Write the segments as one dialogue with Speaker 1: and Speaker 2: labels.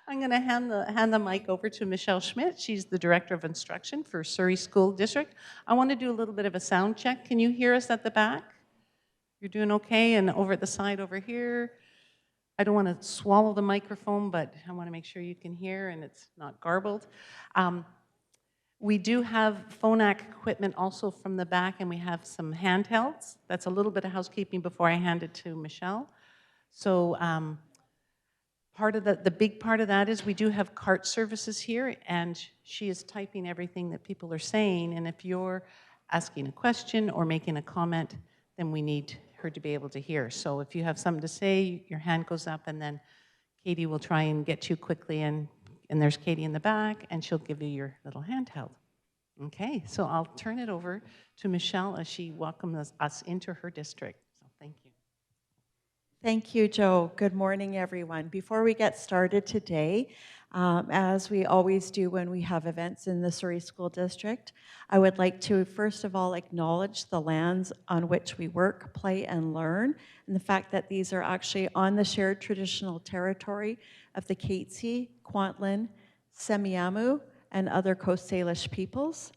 Speaker 1: I'm going to hand the mic over to Michelle Schmidt. She's the Director of Instruction for Surrey School District. I want to do a little bit of a sound check. Can you hear us at the back? You're doing okay? And over at the side over here, I don't want to swallow the microphone, but I want to make sure you can hear and it's not garbled. We do have phonak equipment also from the back, and we have some handhelds. That's a little bit of housekeeping before I hand it to Michelle. So part of the big part of that is we do have cart services here, and she is typing everything that people are saying, and if you're asking a question or making a comment, then we need her to be able to hear. So if you have something to say, your hand goes up, and then Katie will try and get you quickly, and there's Katie in the back, and she'll give you your little handheld. Okay, so I'll turn it over to Michelle as she welcomes us into her district. So thank you.
Speaker 2: Thank you, Joe. Good morning, everyone. Before we get started today, as we always do when we have events in the Surrey School District, I would like to first of all acknowledge the lands on which we work, play, and learn, and the fact that these are actually on the shared traditional territory of the Katzie, Kwantlen, Semiahmoo, and other Coast Salish peoples.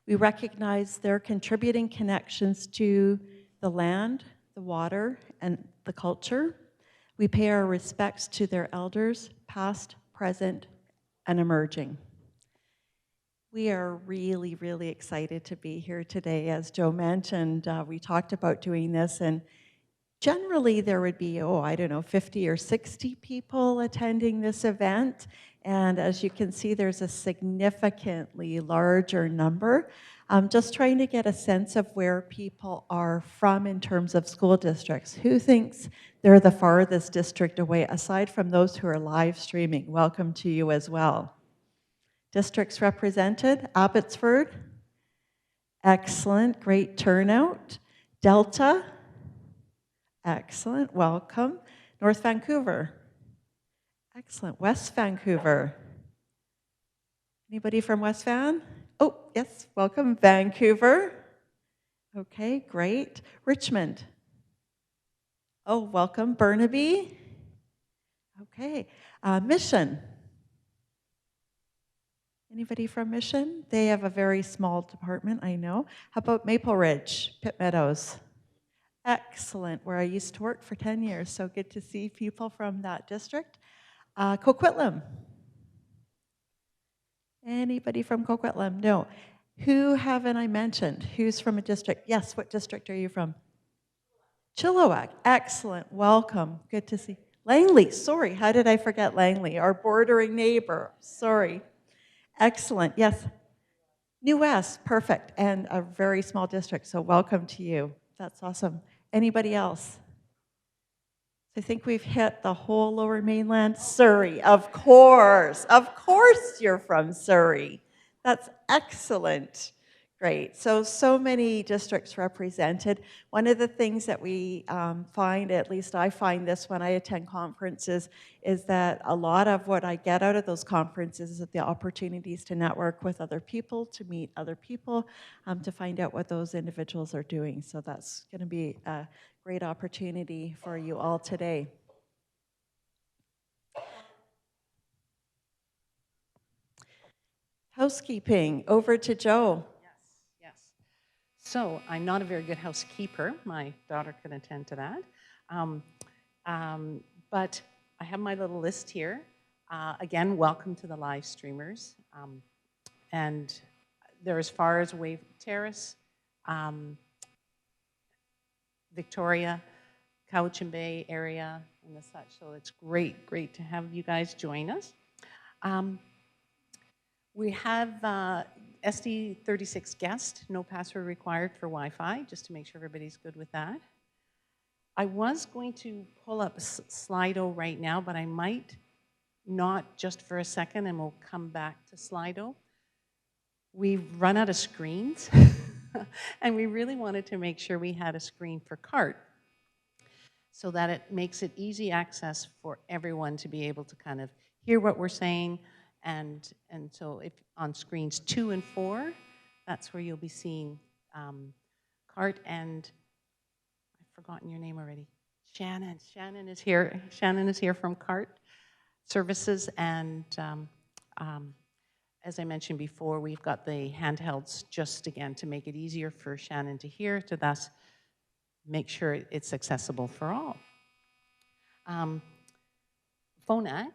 Speaker 2: We recognize their contributing connections to the land, the water, and the culture. We pay our respects to their elders, past, present, and emerging. We are really, really excited to be here today. As Joe mentioned, we talked about doing this, and generally there would be, 50 or 60 people attending this event. And as you can see, there's a significantly larger number. Just trying to get a sense of where people are from in terms of school districts. Who thinks they're the farthest district away, aside from those who are live streaming? Welcome to you as well. Districts represented, Abbotsford. Excellent, great turnout. Delta. Excellent, welcome. North Vancouver. Excellent, West Vancouver. Anybody from West Van? Oh, yes, welcome, Vancouver. Okay, great. Richmond. Oh, welcome, Burnaby. Okay, Mission. Anybody from Mission? They have a very small department, I know. How about Maple Ridge, Pitt Meadows? Excellent, where I used to work for 10 years, so good to see people from that district. Coquitlam. Anybody from Coquitlam? No. Who haven't I mentioned? Who's from a district? Yes, what district are you from? Chilliwack. Excellent, welcome, good to see. Langley, sorry, how did I forget Langley? Our bordering neighbor, sorry. Excellent, yes. New West, perfect, and a very small district, so welcome to you. That's awesome. Anybody else? I think we've hit the whole Lower Mainland. Surrey, of course you're from Surrey. That's excellent. Great, so many districts represented. One of the things that we find, at least I find this when I attend conferences, is that a lot of what I get out of those conferences is the opportunities to network with other people, to meet other people, to find out what those individuals are doing. So that's going to be a great opportunity for you all today. Housekeeping, over to Joe.
Speaker 1: Yes. So I'm not a very good housekeeper. My daughter can attend to that. But I have my little list here. Again, welcome to the live streamers. And they're as far as Wave Terrace, Victoria, Cowichan Bay area, and the such. So it's great to have you guys join us. We have SD36 guest, no password required for Wi-Fi, just to make sure everybody's good with that. I was going to pull up Slido right now, but I might not just for a second, and we'll come back to Slido. We've run out of screens, and we really wanted to make sure we had a screen for CART so that it makes it easy access for everyone to be able to kind of hear what we're saying. And so if on screens 2 and 4, that's where you'll be seeing CART, and I've forgotten your name already. Shannon is here. Shannon is here from CART. services, and as I mentioned before, we've got the handhelds just again to make it easier for Shannon to hear, to thus make sure it's accessible for all. Phonak.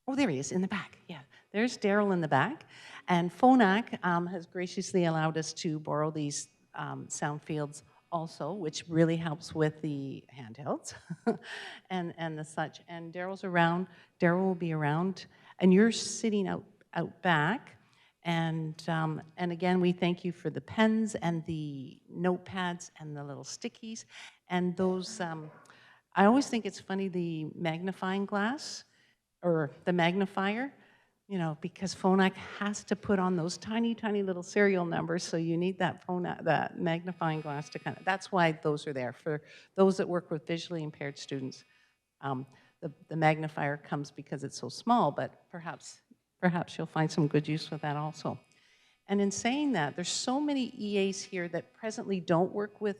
Speaker 1: Oh, there he is in the back. Yeah, there's Daryl in the back. And Phonak has graciously allowed us to borrow these sound fields also, which really helps with the handhelds and the such. And Daryl's around. Daryl will be around. And you're sitting out back. And again, we thank you for the pens and the notepads and the little stickies. And those, I always think it's funny, the magnifying glass, or the magnifier, you know, because Phonak has to put on those tiny, tiny little serial numbers, so you need that that magnifying glass to kind of, that's why those are there. For those that work with visually impaired students, the magnifier comes because it's so small, but perhaps you'll find some good use with that also. And in saying that, there's so many EAs here that presently don't work with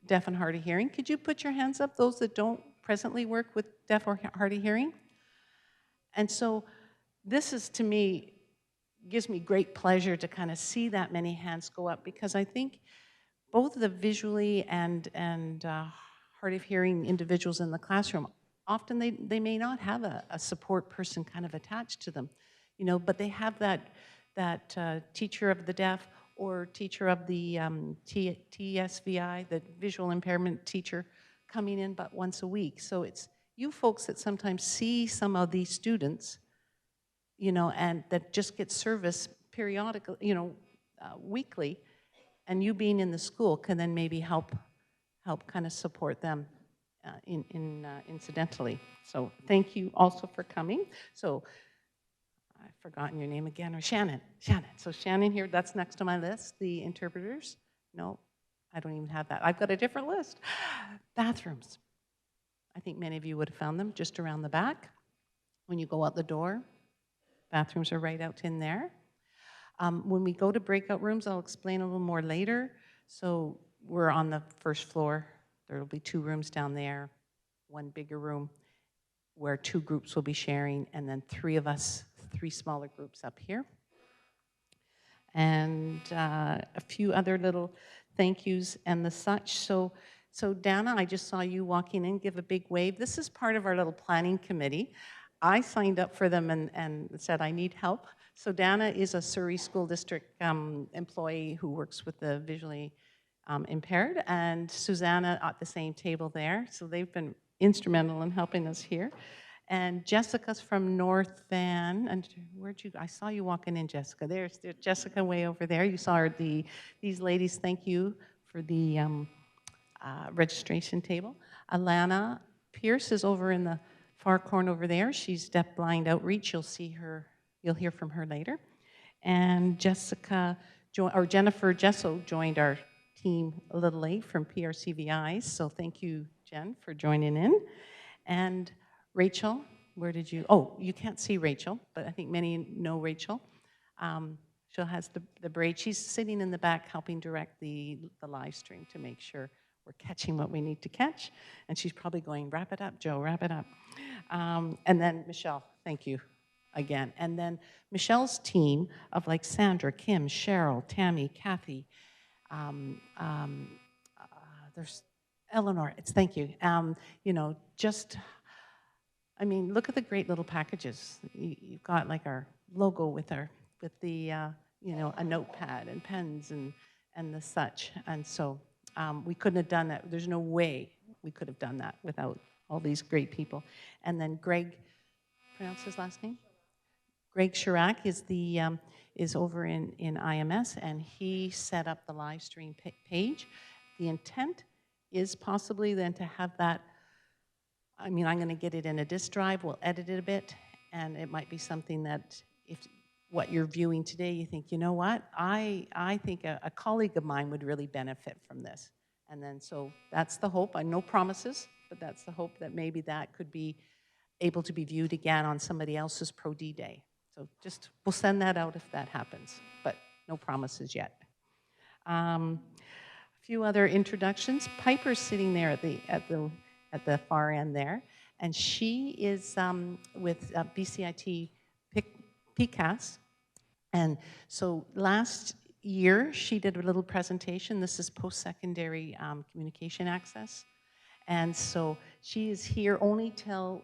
Speaker 1: deaf and hard of hearing. Could you put your hands up, those that don't presently work with deaf or hard of hearing? And so this is, to me, gives me great pleasure to kind of see that many hands go up, because I think both the visually and hard of hearing individuals in the classroom, often they may not have a support person kind of attached to them, you know, but they have that teacher of the deaf or teacher of the TSVI, the visual impairment teacher, coming in but once a week. So it's you folks that sometimes see some of these students, you know, and that just get service periodically, you know, weekly, and you being in the school can then maybe help kind of support them incidentally. So thank you also for coming. So I've forgotten your name again, or Shannon. So Shannon here, that's next to my list, the interpreters. No, I don't even have that. I've got a different list. Bathrooms. I think many of you would have found them just around the back. When you go out the door, bathrooms are right out in there. When we go to breakout rooms, I'll explain a little more later. So we're on the first floor. There will be 2 rooms down there, 1 bigger room where 2 groups will be sharing, and then 3 of us, 3 smaller groups up here. And a few other little thank yous and the such. So Dana, I just saw you walking in, give a big wave. This is part of our little planning committee. I signed up for them and said I need help. So Dana is a Surrey School District employee who works with the visually impaired, and Susanna at the same table there. So they've been instrumental in helping us here. And Jessica's from North Van. And where'd you? I saw you walking in, Jessica. There's Jessica way over there. You saw her. These ladies. Thank you for the registration table. Alana Pierce is over in the far corner over there. She's Deafblind Outreach. You'll see her. You'll hear from her later. And Jennifer Jesso joined our team a little late from PRCVI. So thank you, Jen, for joining in. And Rachel, where did you? Oh, you can't see Rachel, but I think many know Rachel. She has the braid. She's sitting in the back helping direct the live stream to make sure we're catching what we need to catch. And she's probably going, wrap it up, Joe, wrap it up. And then Michelle, thank you again. And then Michelle's team of like Sandra, Kim, Cheryl, Tammy, Kathy, there's Eleanor, thank you. You know, just, I mean, look at the great little packages. You've got like our logo with the, you know, a notepad and pens and the such. And so we couldn't have done that. There's no way we could have done that without all these great people. And then Greg, pronounce his last name? Greg Chirac is over in IMS, and he set up the live stream page. The intent is possibly then to have that, I mean, I'm going to get it in a disk drive, we'll edit it a bit, and it might be something that if what you're viewing today, you think, you know what, I think a colleague of mine would really benefit from this. And then so that's the hope, no promises, but that's the hope that maybe that could be able to be viewed again on somebody else's Pro D Day. So just, we'll send that out if that happens, but no promises yet. A few other introductions. Piper's sitting there at at the far end there. And she is with BCIT PCAS. And so last year, she did a little presentation. This is post-secondary communication access. And so she is here only till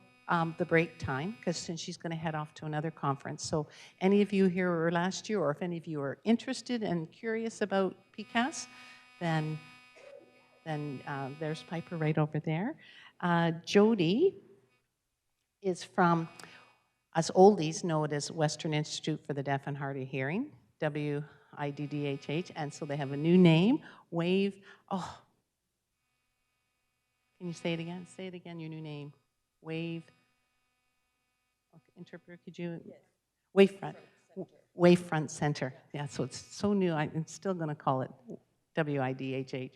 Speaker 1: the break time, because since she's going to head off to another conference. So any of you here were last year, or if any of you are interested and curious about PCAS, then there's Piper right over there. Jody is from, us oldies know it as Western Institute for the Deaf and Hard of Hearing, WIDDHH, and so they have a new name, WAVE. Oh, can you say it again? Say it again, your new name. WAVE. Okay, interpreter, could you? Yes. Wavefront. Wavefront Center. Yeah, so it's so new, I'm still going to call it WIDHH.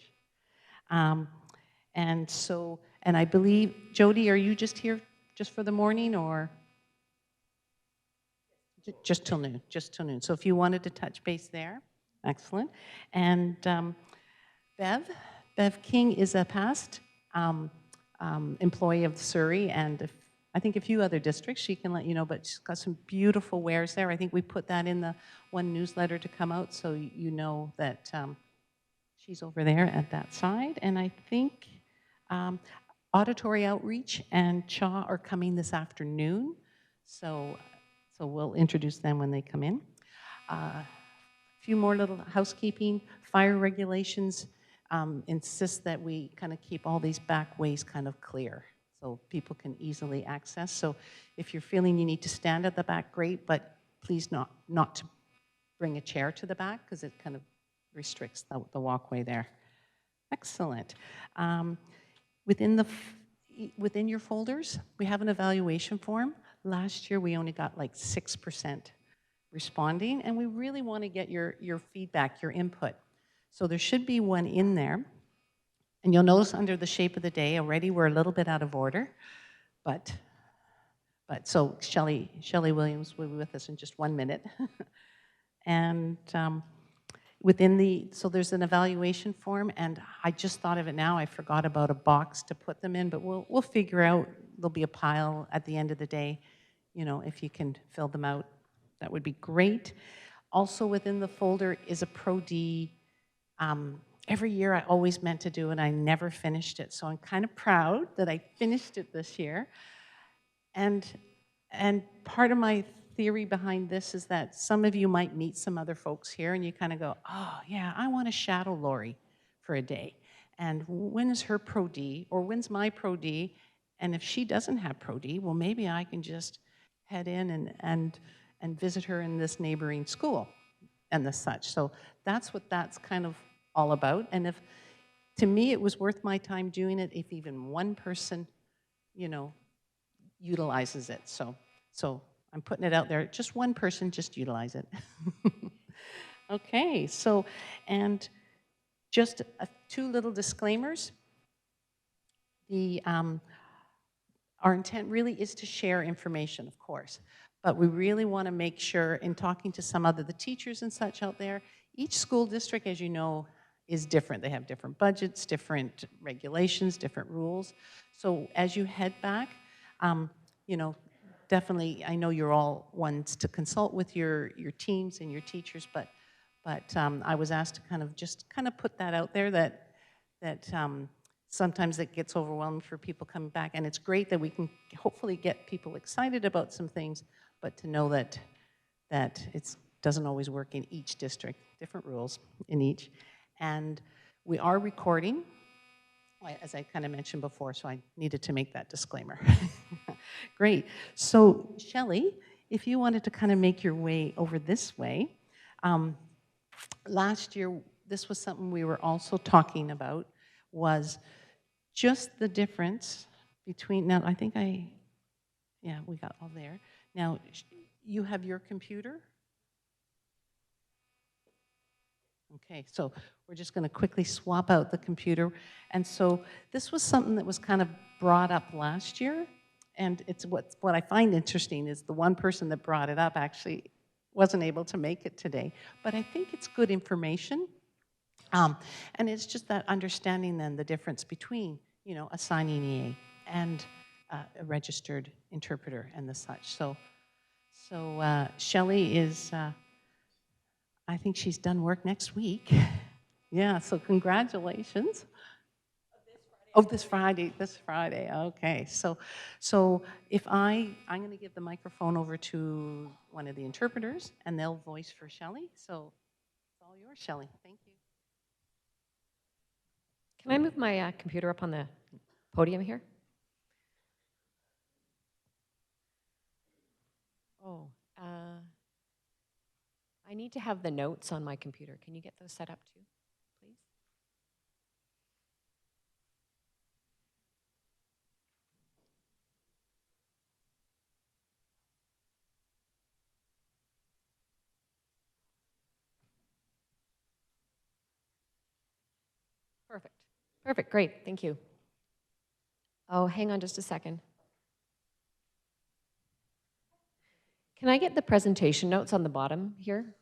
Speaker 1: And so, and I believe, Jody, are you just here just for the morning, or? Just till noon, just till noon. So if you wanted to touch base there, excellent. And Bev King is a past employee of Surrey, and I think a few other districts. She can let you know, but she's got some beautiful wares there. I think we put that in the one newsletter to come out, so you know that she's over there at that side. And I think Auditory Outreach and CHA are coming this afternoon, so we'll introduce them when they come in. A few more little housekeeping. Fire regulations insist that we kind of keep all these back ways kind of clear so people can easily access. So if you're feeling you need to stand at the back, great, but please not to bring a chair to the back, because it kind of restricts the walkway there. Excellent. Within your folders, we have an evaluation form. Last year, we only got like 6% responding, and we really want to get your feedback, your input. So there should be one in there. And you'll notice under the shape of the day, already we're a little bit out of order. But so Shelley Williams will be with us in just 1 minute. And so there's an evaluation form, and I just thought of it now. I forgot about a box to put them in, but we'll figure out. There'll be a pile at the end of the day. You know, if you can fill them out, that would be great. Also within the folder is a Pro-D. Every year I always meant to do it, and I never finished it. So I'm kind of proud that I finished it this year. And part of my theory behind this is that some of you might meet some other folks here, and you kind of go, oh yeah, I want to shadow Lori for a day. And when is her Pro-D, or when's my Pro-D? And if she doesn't have Pro-D, well, maybe I can just head in and visit her in this neighboring school and the such. So that's what that's kind of all about. And if, to me, it was worth my time doing it if even one person, you know, utilizes it. So I'm putting it out there. Just one person, just utilize it. Okay, so, and just two little disclaimers. Our intent really is to share information, of course, but we really want to make sure, in talking to some other the teachers and such out there, each school district, as you know, is different. They have different budgets, different regulations, different rules. So as you head back, you know, definitely, I know you're all ones to consult with your teams and your teachers, but I was asked to kind of put that out there that sometimes it gets overwhelming for people coming back, and it's great that we can hopefully get people excited about some things, but to know that it doesn't always work in each district, different rules in each. And we are recording, as I kind of mentioned before, so I needed to make that disclaimer. Great. So, Shelley, if you wanted to kind of make your way over this way, last year, this was something we were also talking about, was just the difference between, now I think yeah, we got all there. Now, you have your computer? Okay, so we're just going to quickly swap out the computer. And so this was something that was kind of brought up last year. And it's what I find interesting is the one person that brought it up actually wasn't able to make it today. But I think it's good information. And it's just that understanding then the difference between a signing EA and a registered interpreter and the such. So Shelley is, I think she's done work next week. Yeah, so congratulations. Oh, this Friday, okay. So if I'm going to give the microphone over to one of the interpreters, and they'll voice for Shelley. So it's all yours, Shelley. Thank you.
Speaker 3: Can I move my computer up on the podium here? Oh, I need to have the notes on my computer. Can you get those set up too, please? Perfect. Perfect, great, thank you. Oh, hang on just a second. Can I get the presentation notes on the bottom here?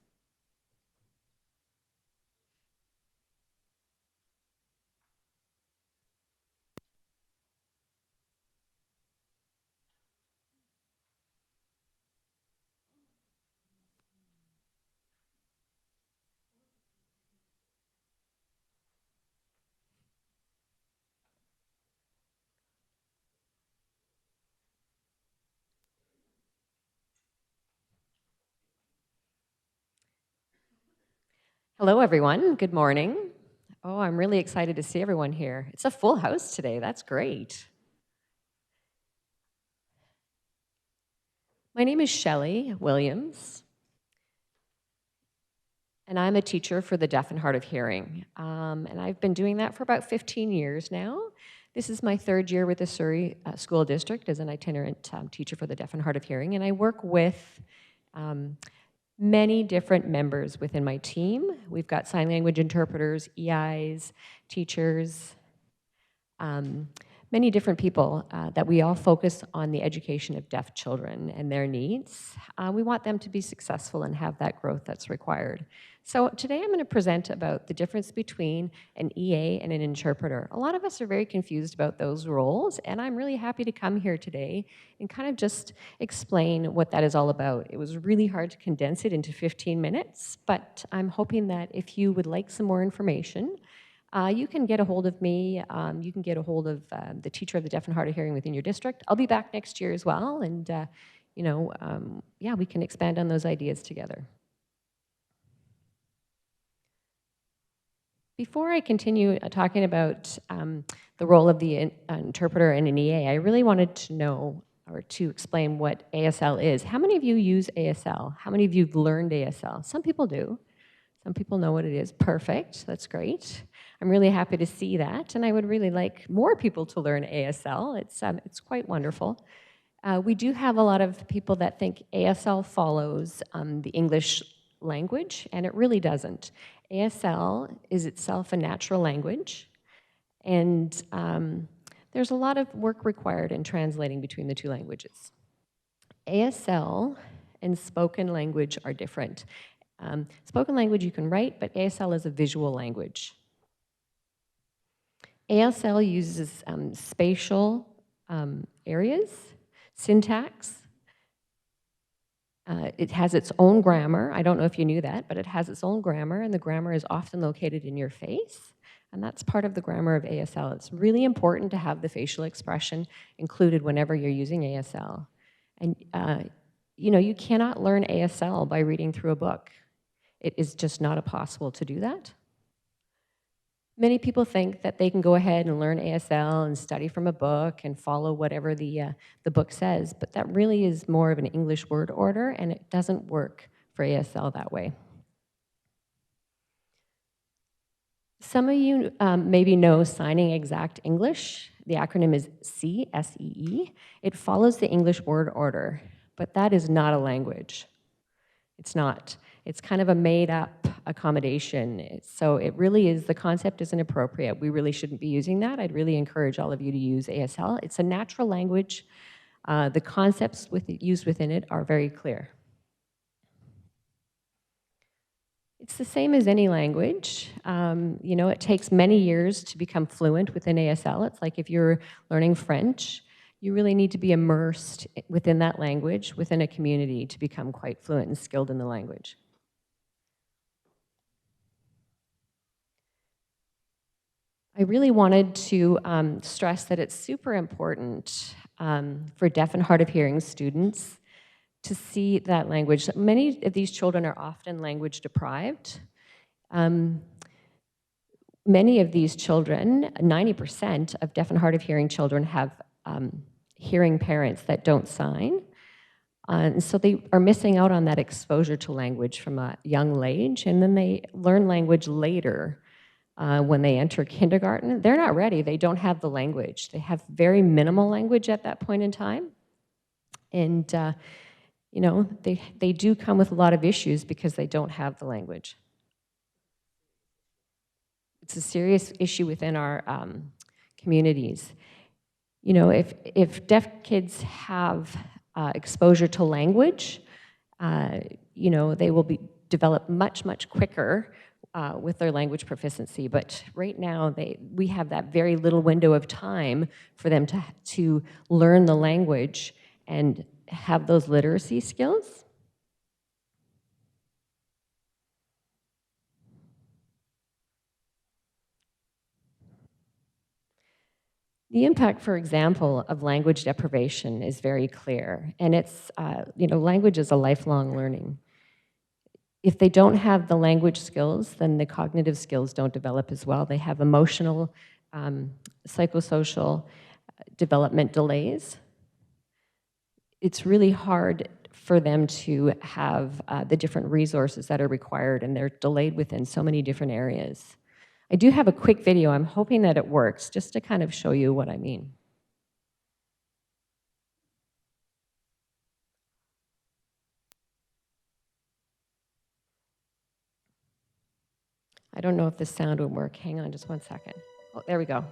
Speaker 3: Hello, everyone. Good morning. Oh, I'm really excited to see everyone here. It's a full house today. That's great. My name is Shelley Williams, and I'm a teacher for the deaf and hard of hearing. And I've been doing that for about 15 years now. This is my third year with the Surrey School District as an itinerant teacher for the deaf and hard of hearing, and I work with many different members within my team. We've got sign language interpreters, EIs, teachers, many different people that we all focus on the education of deaf children and their needs. We want them to be successful and have that growth that's required. So today I'm going to present about the difference between an EA and an interpreter. A lot of us are very confused about those roles, and I'm really happy to come here today and kind of just explain what that is all about. It was really hard to condense it into 15 minutes, but I'm hoping that if you would like some more information, you can get a hold of me. You can get a hold of the teacher of the deaf and hard of hearing within your district. I'll be back next year as well, and yeah, we can expand on those ideas together. Before I continue talking about the role of the interpreter and an EA, I really wanted to know or to explain what ASL is. How many of you use ASL? How many of you have learned ASL? Some people do. Some people know what it is. Perfect. That's great. I'm really happy to see that, and I would really like more people to learn ASL. It's quite wonderful. We do have a lot of people that think ASL follows the English language, and it really doesn't. ASL is itself a natural language, and there's a lot of work required in translating between the two languages. ASL and spoken language are different. Spoken language you can write, but ASL is a visual language. ASL uses spatial areas, syntax. It has its own grammar. I don't know if you knew that, but it has its own grammar, and the grammar is often located in your face, and that's part of the grammar of ASL. It's really important to have the facial expression included whenever you're using ASL. And you cannot learn ASL by reading through a book. It is just not possible to do that. Many people think that they can go ahead and learn ASL and study from a book and follow whatever the book says, but that really is more of an English word order, and it doesn't work for ASL that way. Some of you maybe know Signing Exact English. The acronym is CSEE. It follows the English word order, but that is not a language. It's not. It's kind of a made-up accommodation. So it really is, the concept isn't appropriate. We really shouldn't be using that. I'd really encourage all of you to use ASL. It's a natural language. The concepts used within it are very clear. It's the same as any language. You know, it takes many years to become fluent within ASL. It's like if you're learning French, you really need to be immersed within that language, within a community, to become quite fluent and skilled in the language. I really wanted to stress that it's super important for deaf and hard of hearing students to see that language. Many of these children are often language deprived. Many of these children, 90% of deaf and hard of hearing children have hearing parents that don't sign. And so they are missing out on that exposure to language from a young age, and then they learn language later when they enter kindergarten. They're not ready, they don't have the language. They have very minimal language at that point in time. And you know, they do come with a lot of issues because they don't have the language. It's a serious issue within our communities. You know, if deaf kids have exposure to language, you know, they will develop much, much quicker with their language proficiency. But right now, we have that very little window of time for them to learn the language and have those literacy skills. The impact, for example, of language deprivation is very clear, and it's, you know, language is a lifelong learning. If they don't have the language skills, then the cognitive skills don't develop as well. They have emotional, psychosocial development delays. It's really hard for them to have the different resources that are required, and they're delayed within so many different areas. I do have a quick video. I'm hoping that it works, just to kind of show you what I mean. I don't know if the sound would work. Hang on just one second. Oh, there we go.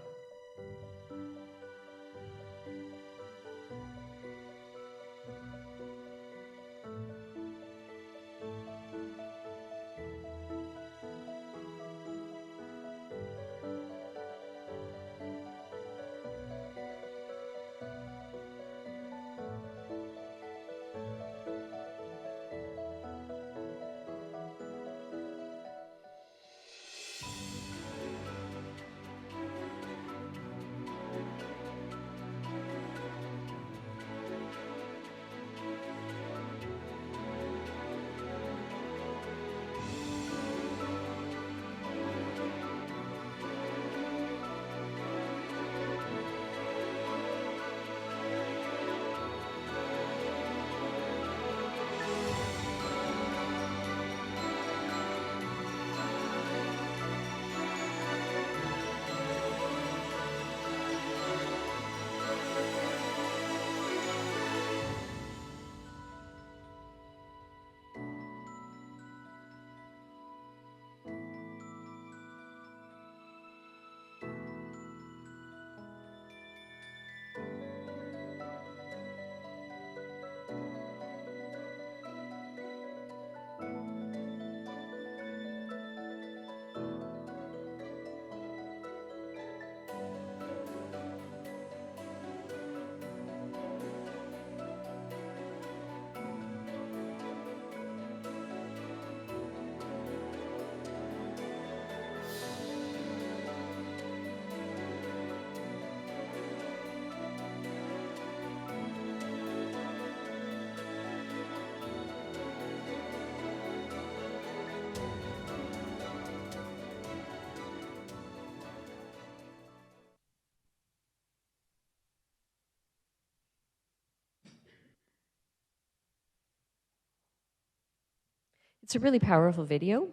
Speaker 3: It's a really powerful video.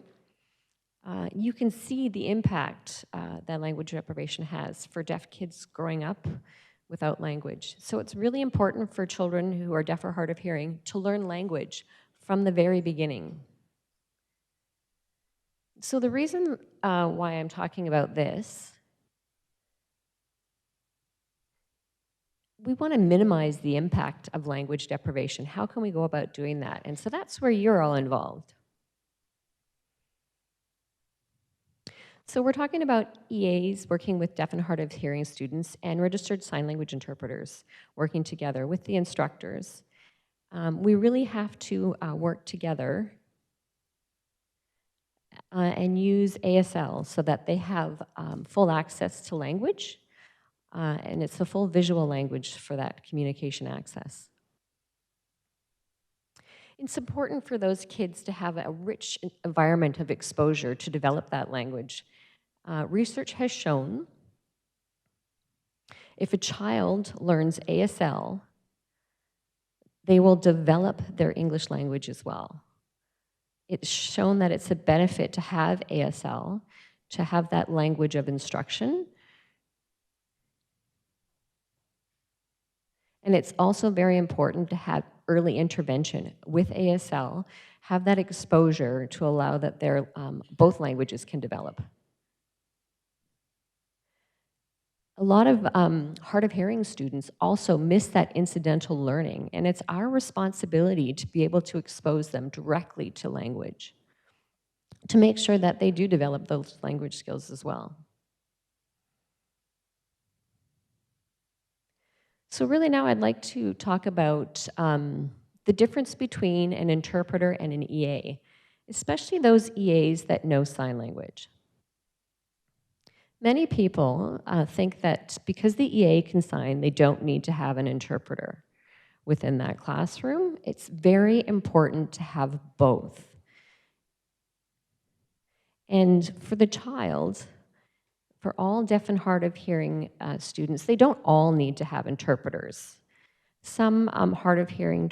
Speaker 3: You can see the impact that language deprivation has for deaf kids growing up without language. So it's really important for children who are deaf or hard of hearing to learn language from the very beginning. So the reason why I'm talking about this, we want to minimize the impact of language deprivation. How can we go about doing that? And so that's where you're all involved. So we're talking about EAs working with deaf and hard of hearing students and registered sign language interpreters working together with the instructors. We really have to work together and use ASL so that they have full access to language, and it's a full visual language for that communication access. It's important for those kids to have a rich environment of exposure to develop that language. Research has shown if a child learns ASL, they will develop their English language as well. It's shown that it's a benefit to have ASL, to have that language of instruction. And it's also very important to have early intervention with ASL, have that exposure to allow that their both languages can develop. A lot of hard of hearing students also miss that incidental learning, and it's our responsibility to be able to expose them directly to language, to make sure that they do develop those language skills as well. So really now I'd like to talk about the difference between an interpreter and an EA, especially those EAs that know sign language. Many people think that because the EA can sign, they don't need to have an interpreter within that classroom. It's very important to have both. And for the child, for all deaf and hard of hearing students, they don't all need to have interpreters. Some hard of hearing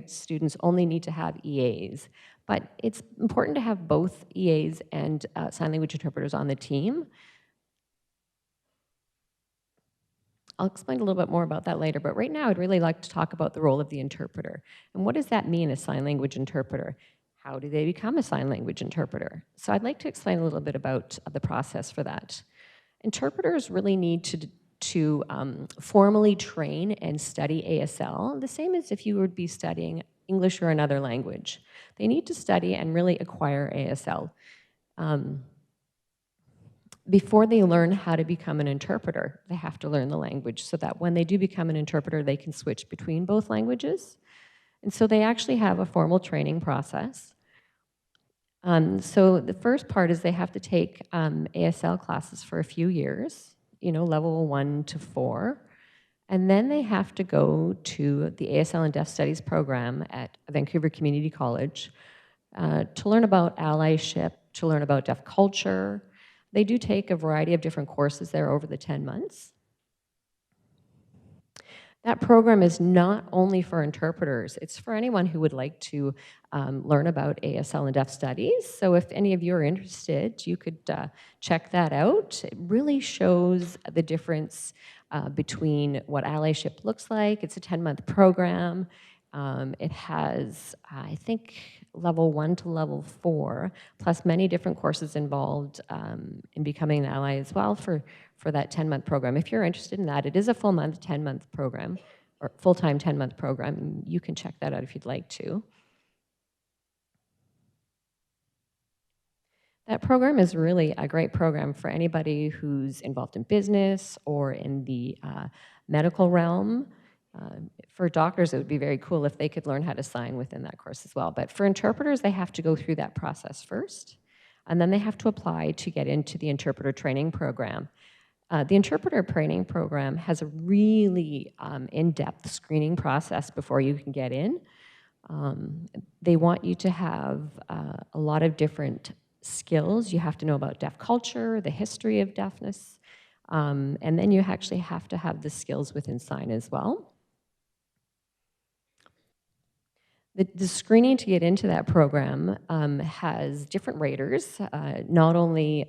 Speaker 3: students only need to have EAs, but it's important to have both EAs and sign language interpreters on the team. I'll explain a little bit more about that later, but right now I'd really like to talk about the role of the interpreter. And what does that mean, a sign language interpreter? How do they become a sign language interpreter? So I'd like to explain a little bit about the process for that. Interpreters really need to formally train and study ASL, the same as if you would be studying English or another language. They need to study and really acquire ASL before they learn how to become an interpreter. They have to learn the language so that when they do become an interpreter, they can switch between both languages. And so they actually have a formal training process. So the first part is they have to take ASL classes for a few years, level 1 to 4. And then they have to go to the ASL and Deaf Studies program at Vancouver Community College to learn about allyship, to learn about deaf culture. They do take a variety of different courses there over the 10 months. That program is not only for interpreters, it's for anyone who would like to learn about ASL and Deaf Studies. So if any of you are interested, you could check that out. It really shows the difference between what allyship looks like. It's a 10-month program. It has, I think, level 1 to level 4, plus many different courses involved in becoming an ally as well for that 10-month program. If you're interested in that, it is a full-month, 10-month program, or full-time 10-month program. You can check that out if you'd like to. That program is really a great program for anybody who's involved in business or in the medical realm. For doctors, it would be very cool if they could learn how to sign within that course as well. But for interpreters, they have to go through that process first, and then they have to apply to get into the interpreter training program. The interpreter training program has a really in-depth screening process before you can get in. They want you to have a lot of different skills. You have to know about deaf culture, the history of deafness, and then you actually have to have the skills within sign as well. The screening to get into that program has different raters, not only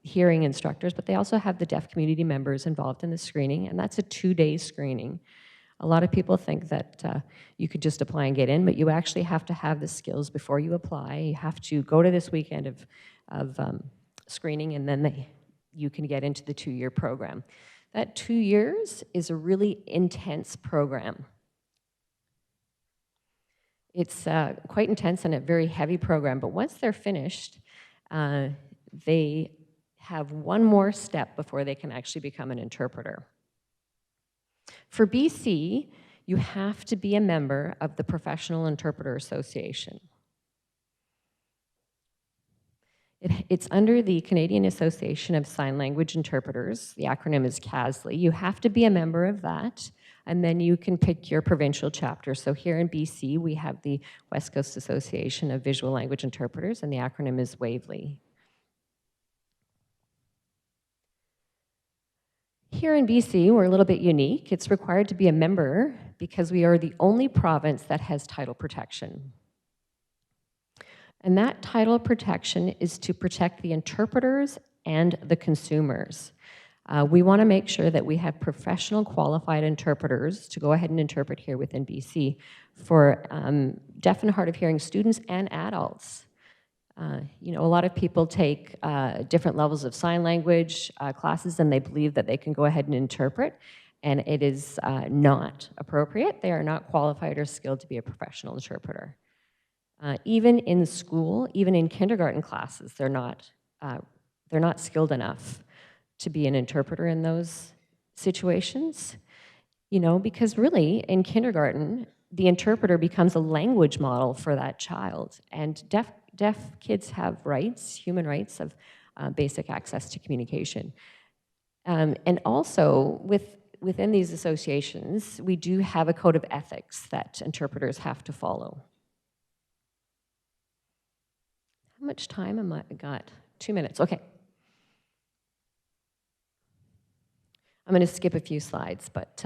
Speaker 3: hearing instructors, but they also have the deaf community members involved in the screening, and that's a 2-day screening. A lot of people think that you could just apply and get in, but you actually have to have the skills before you apply. You have to go to this weekend of screening, and then you can get into the 2-year program. That 2 years is a really intense program. It's quite intense and a very heavy program, but once they're finished, they have one more step before they can actually become an interpreter. For BC, you have to be a member of the Professional Interpreter Association. It's under the Canadian Association of Sign Language Interpreters. The acronym is CASLI. You have to be a member of that, and then you can pick your provincial chapter. So here in BC, we have the West Coast Association of Visual Language Interpreters, and the acronym is WAVELY. Here in BC, we're a little bit unique. It's required to be a member because we are the only province that has title protection. And that title protection is to protect the interpreters and the consumers. We want to make sure that we have professional qualified interpreters to go ahead and interpret here within BC for deaf and hard of hearing students and adults. You know, a lot of people take different levels of sign language classes and they believe that they can go ahead and interpret, and it is not appropriate. They are not qualified or skilled to be a professional interpreter. Even in school, even in kindergarten classes, they're not skilled enough to be an interpreter in those situations. You know, because really in kindergarten, the interpreter becomes a language model for that child, and deaf kids have rights, human rights of basic access to communication. And also within these associations, we do have a code of ethics that interpreters have to follow. How much time am I got? 2 minutes, okay. I'm going to skip a few slides, but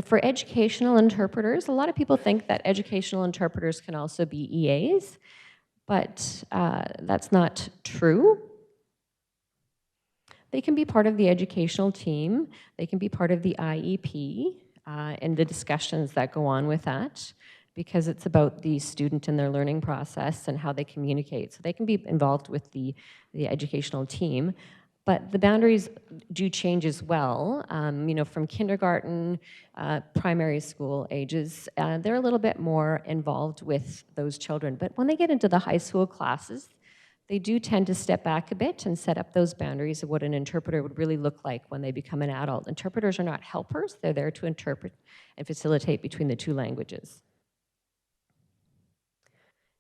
Speaker 3: for educational interpreters, a lot of people think that educational interpreters can also be EAs, but that's not true. They can be part of the educational team. They can be part of the IEP and the discussions that go on with that, because it's about the student and their learning process and how they communicate. So they can be involved with the educational team, but the boundaries do change as well. You know, from kindergarten, primary school ages, they're a little bit more involved with those children. But when they get into the high school classes, they do tend to step back a bit and set up those boundaries of what an interpreter would really look like when they become an adult. Interpreters are not helpers. They're there to interpret and facilitate between the two languages.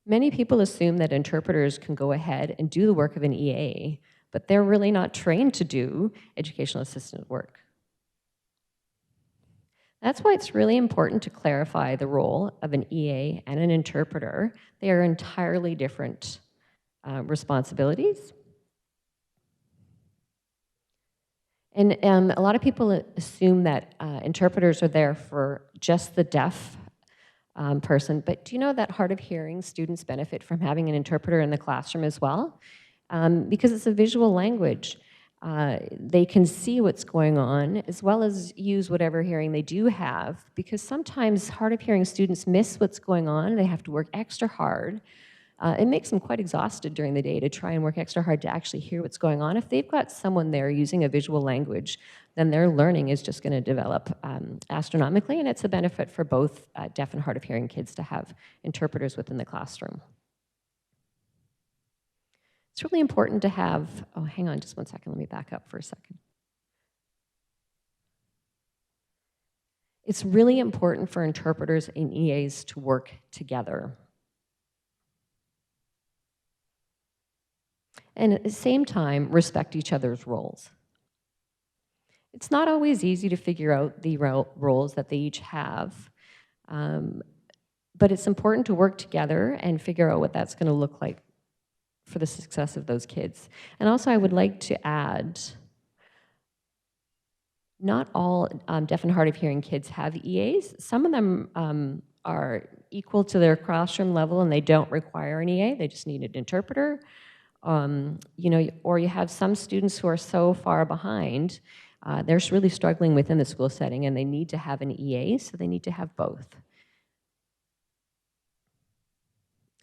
Speaker 3: Many people assume that interpreters can go ahead and do the work of an EA, but they're really not trained to do educational assistant work. That's why it's really important to clarify the role of an EA and an interpreter. They are entirely different responsibilities. And a lot of people assume that interpreters are there for just the deaf person, but do you know that hard of hearing students benefit from having an interpreter in the classroom as well? Because it's a visual language. They can see what's going on as well as use whatever hearing they do have, because sometimes hard of hearing students miss what's going on. They have to work extra hard. It makes them quite exhausted during the day to try and work extra hard to actually hear what's going on. If they've got someone there using a visual language, then their learning is just going to develop astronomically, and it's a benefit for both deaf and hard of hearing kids to have interpreters within the classroom. It's really important to have, oh, hang on just one second, let me back up for a second. It's really important for interpreters and EAs to work together. And at the same time, respect each other's roles. It's not always easy to figure out the roles that they each have, but it's important to work together and figure out what that's going to look like for the success of those kids. And also, I would like to add, not all deaf and hard of hearing kids have EAs. Some of them are equal to their classroom level and they don't require an EA, they just need an interpreter. You know, or you have some students who are so far behind, they're really struggling within the school setting and they need to have an EA, so they need to have both.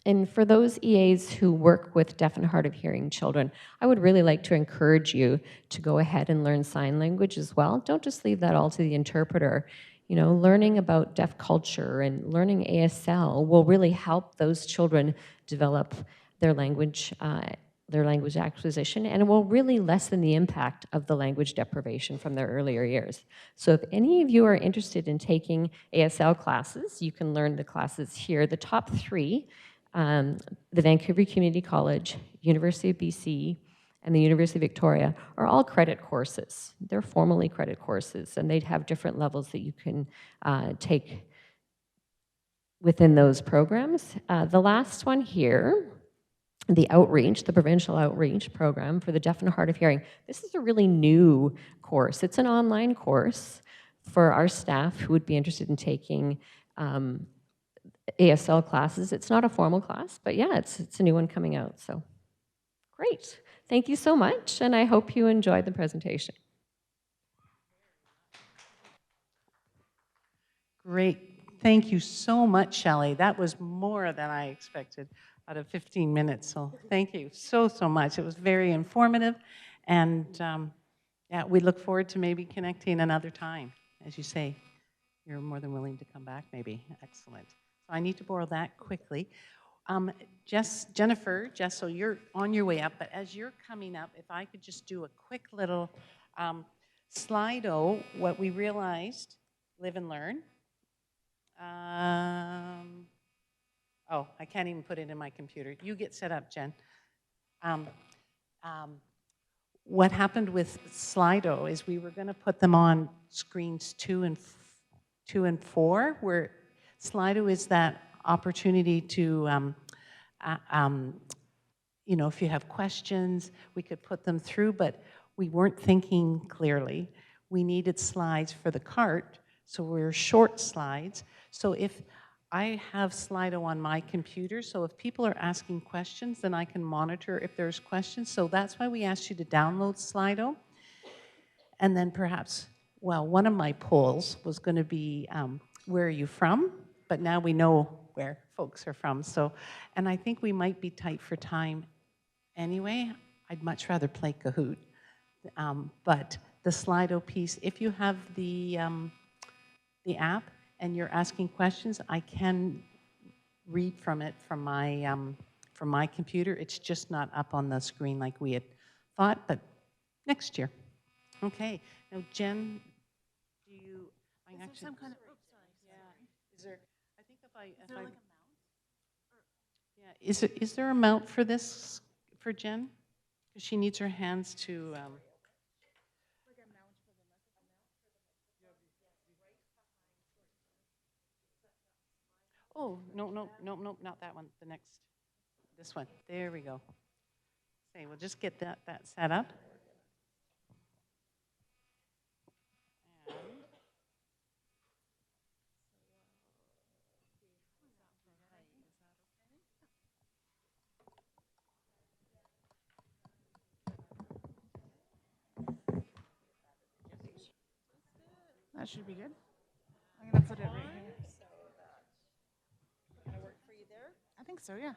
Speaker 3: And for those EAs who work with deaf and hard of hearing children, I would really like to encourage you to go ahead and learn sign language as well. Don't just leave that all to the interpreter. You know, learning about deaf culture and learning ASL will really help those children develop their language acquisition, and it will really lessen the impact of the language deprivation from their earlier years. So if any of you are interested in taking ASL classes, you can learn the classes here. The top three, the Vancouver Community College, University of BC, and the University of Victoria are all credit courses. They're formally credit courses, and they'd have different levels that you can take within those programs. The last one here, the outreach, the provincial outreach program for the deaf and hard of hearing. This is a really new course. It's an online course for our staff who would be interested in taking ASL classes. It's not a formal class, but yeah, it's a new one coming out, so great. Thank you so much, and I hope you enjoyed the presentation.
Speaker 1: Great. Thank you so much, Shelley. That was more than I expected out of 15 minutes. So thank you so much. It was very informative. And yeah, we look forward to maybe connecting another time. As you say, you're more than willing to come back maybe. Excellent. So I need to borrow that quickly. Jennifer, so you're on your way up, but as you're coming up, if I could just do a quick little Slido, what we realized, live and learn. Oh, I can't even put it in my computer. You get set up, Jen. What happened with Slido is we were going to put them on screens 2 and 4, where Slido is that opportunity to, you know, if you have questions, we could put them through, but we weren't thinking clearly. We needed slides for the cart, so we're short slides. So if I have Slido on my computer, so if people are asking questions, then I can monitor if there's questions. So that's why we asked you to download Slido. And then perhaps, well, one of my polls was going to be, where are you from? But now we know where folks are from. So, and I think we might be tight for time anyway. I'd much rather play Kahoot. But the Slido piece, if you have the app and you're asking questions, I can read from it from my computer. It's just not up on the screen like we had thought, but next year. Okay. Now, Jen, do you? Is there some kind of? Oh, sorry. Yeah. Is there? I think if I. Is there like a mount? Yeah. Is there a mount for this for Jen? Because she needs her hands to. Oh, no, not that one. The next, this one. There we go. Okay, we'll just get that set up.
Speaker 4: That should be good. I'm going to put it right here. Gonna work for you there? I think so, yeah.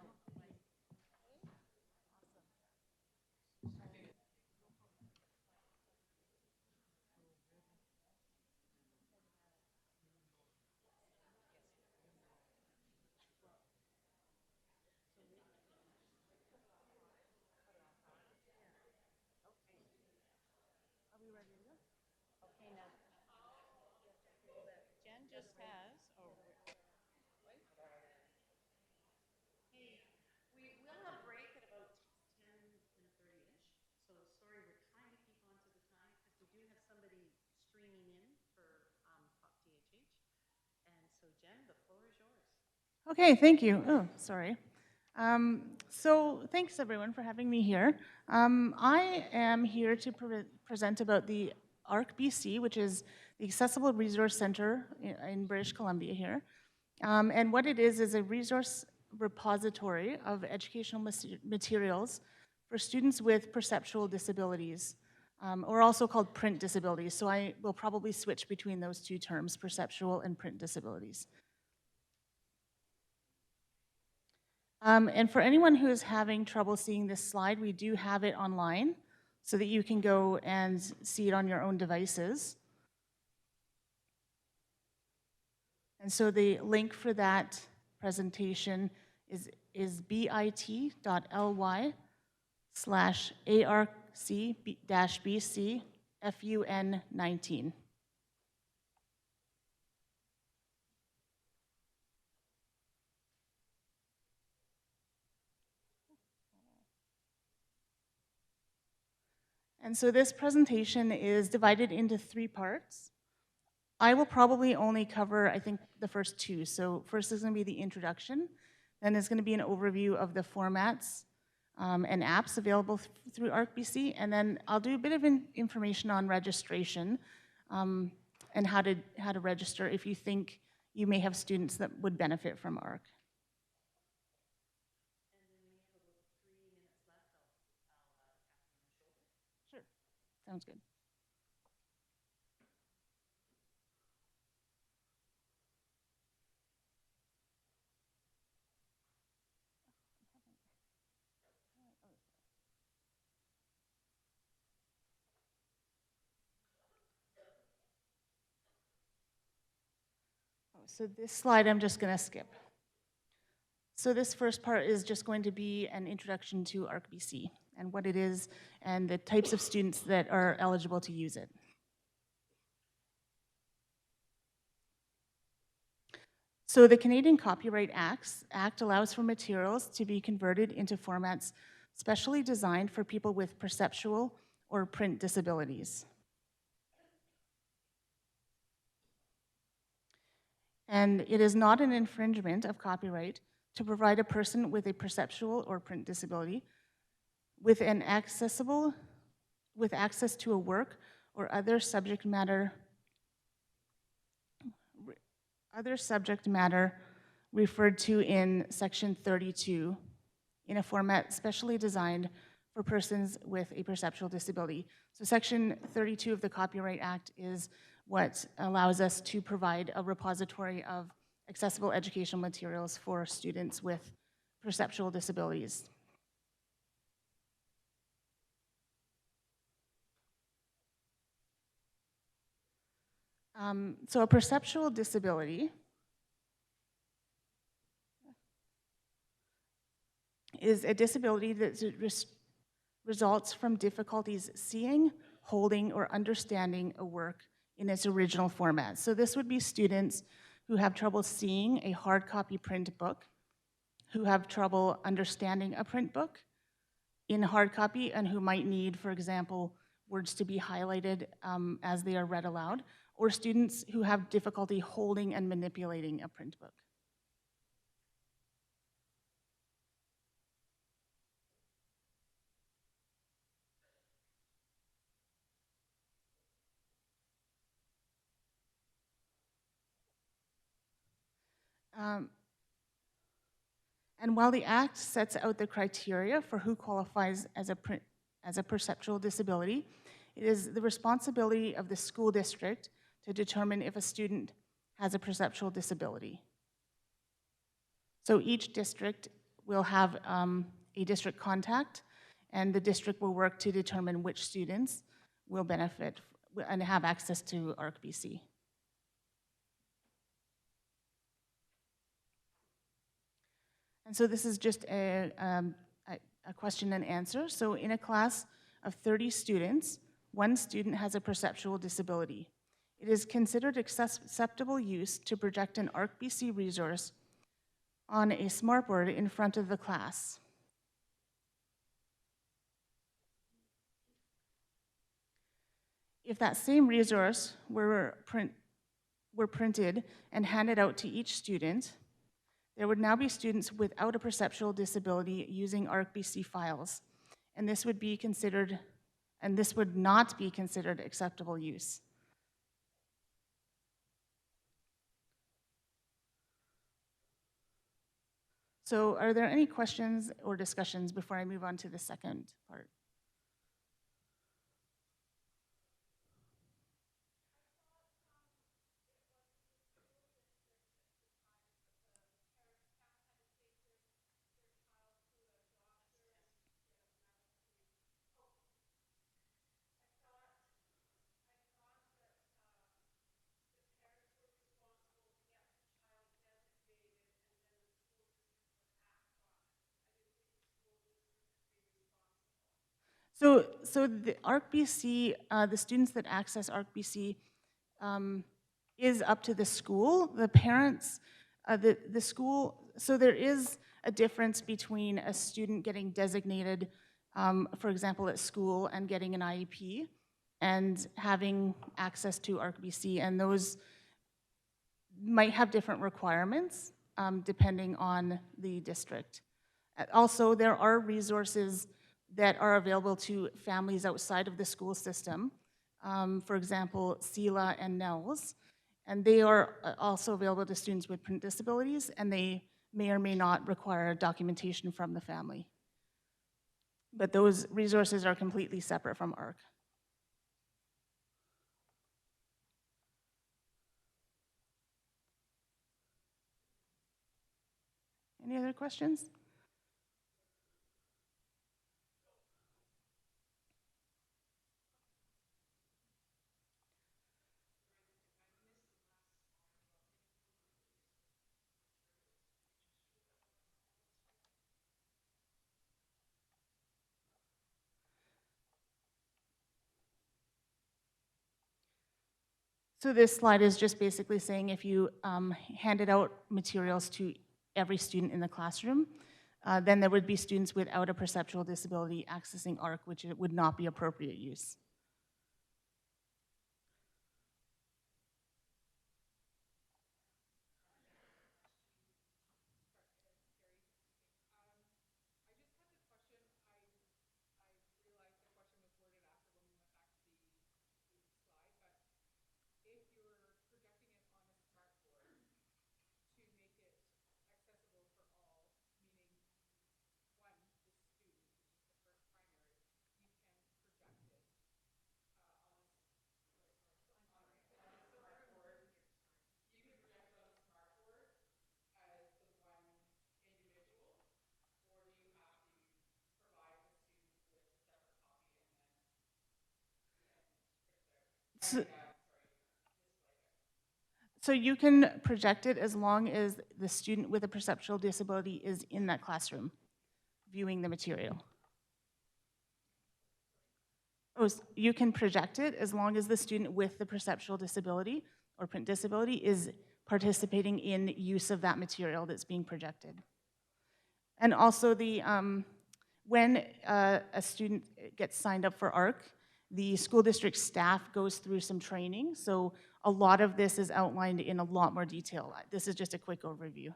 Speaker 1: Jen just has. Hey, we will have break at about 10 and 30-ish. So sorry, we're trying to keep on to the time because we do have somebody streaming in for Pop DHH. And so Jen, the floor is yours.
Speaker 4: Okay, thank you. Oh, sorry. So thanks everyone for having me here. I am here to present about the ARCBC, which is the Accessible Resource Center in British Columbia here. And what it is a resource repository of educational materials for students with perceptual disabilities, or also called print disabilities. So I will probably switch between those two terms, perceptual and print disabilities. And for anyone who is having trouble seeing this slide, we do have it online so that you can go and see it on your own devices. And so the link for that presentation is bit.ly/ARCBC-FUN19. And so this presentation is divided into 3 parts. I will probably only cover, I think, the first 2. So first is going to be the introduction. Then is going to be an overview of the formats and apps available through ARCBC. And then I'll do a bit of information on registration and how to register if you think you may have students that would benefit from ARC. Sure, sounds good. So this slide I'm just going to skip. So this first part is just going to be an introduction to ARCBC and what it is and the types of students that are eligible to use it. So the Canadian Copyright Act allows for materials to be converted into formats specially designed for people with perceptual or print disabilities. And it is not an infringement of copyright to provide a person with a perceptual or print disability with access to a work or other subject matter referred to in Section 32 in a format specially designed for persons with a perceptual disability. So Section 32 of the Copyright Act is what allows us to provide a repository of accessible educational materials for students with perceptual disabilities. So a perceptual disability is a disability that results from difficulties seeing, holding, or understanding a work in its original format. So this would be students who have trouble seeing a hard copy print book, who have trouble understanding a print book in hard copy, and who might need, for example, words to be highlighted as they are read aloud, or students who have difficulty holding and manipulating a print book. And while the Act sets out the criteria for who qualifies as a perceptual disability, it is the responsibility of the school district to determine if a student has a perceptual disability. So each district will have a district contact, and the district will work to determine which students will benefit and have access to ARCBC. And so this is just a question and answer. So in a class of 30 students, 1 student has a perceptual disability. It is considered acceptable use to project an ARCBC resource on a smartboard in front of the class. If that same resource were printed and handed out to each student, there would now be students without a perceptual disability using ARCBC files, and this would not be considered acceptable use. So are there any questions or discussions before I move on to the second part? So the ARCBC, the students that access ARCBC is up to the school. The parents, the school, so there is a difference between a student getting designated, for example, at school and getting an IEP and having access to ARCBC, and those might have different requirements depending on the district. Also, there are resources that are available to families outside of the school system, for example, SELA and NELS, and they are also available to students with print disabilities, and they may or may not require documentation from the family. But those resources are completely separate from ARC. Any other questions? So this slide is just basically saying if you handed out materials to every student in the classroom, then there would be students without a perceptual disability accessing ARC, which it would not be appropriate use. So you can project it as long as the student with a perceptual disability is in that classroom viewing the material. Oh, you can project it as long as the student with the perceptual disability or print disability is participating in use of that material that's being projected. And also when a student gets signed up for ARC, the school district staff goes through some training, so a lot of this is outlined in a lot more detail. This is just a quick overview.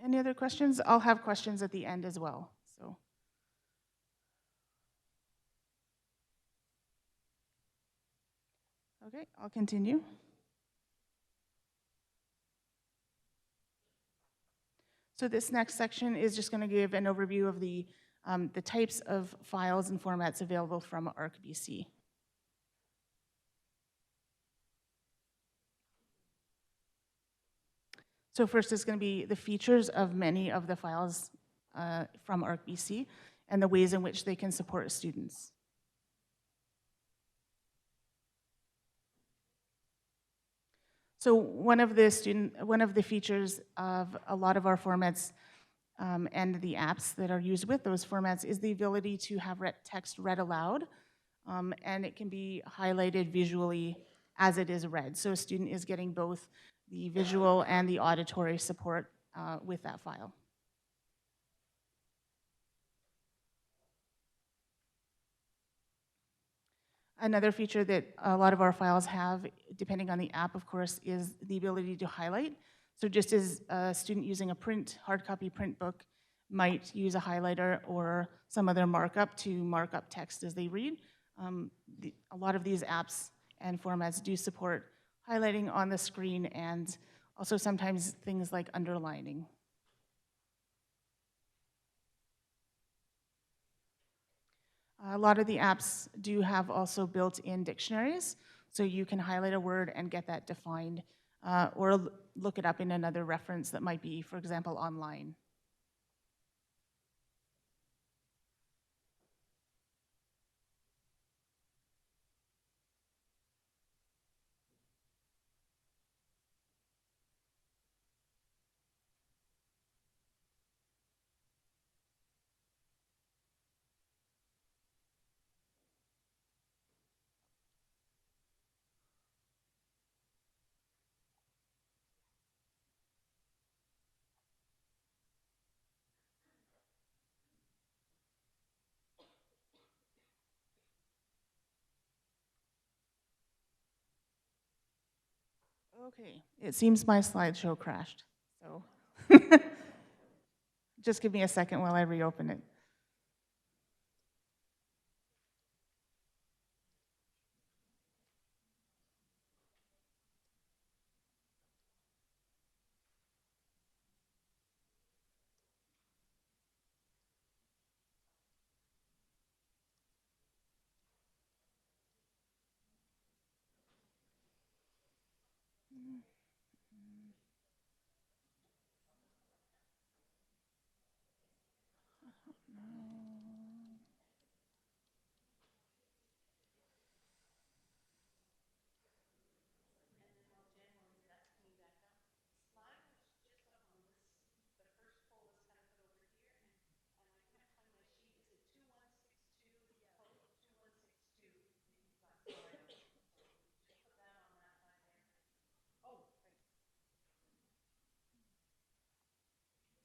Speaker 4: Any other questions? I'll have questions at the end as well. So. Okay, I'll continue. So this next section is just going to give an overview of the types of files and formats available from ARCBC. So first is going to be the features of many of the files from ARCBC and the ways in which they can support students. So one of the features of a lot of our formats and the apps that are used with those formats is the ability to have text read aloud, and it can be highlighted visually as it is read. So a student is getting both the visual and the auditory support with that file. Another feature that a lot of our files have, depending on the app, of course, is the ability to highlight. So just as a student using a hard copy print book might use a highlighter or some other markup to mark up text as they read, a lot of these apps and formats do support highlighting on the screen and also sometimes things like underlining. A lot of the apps do have also built-in dictionaries, so you can highlight a word and get that defined, or look it up in another reference that might be, for example, online. Okay, it seems my slideshow crashed, so just give me a second while I reopen it.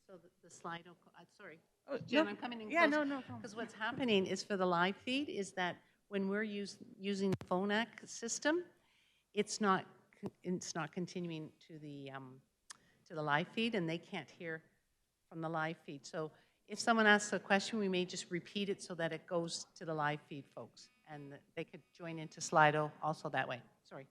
Speaker 1: So the slide, sorry.
Speaker 4: Oh,
Speaker 1: Jen,
Speaker 4: no,
Speaker 1: I'm coming in
Speaker 4: yeah,
Speaker 1: close.
Speaker 4: no problem.
Speaker 1: Because what's happening is for the live feed is that when we're using the phonak system, it's not continuing to the live feed, and they can't hear from the live feed. So if someone asks a question, we may just repeat it so that it goes to the live feed folks, and they could join into Slido also that way. Sorry.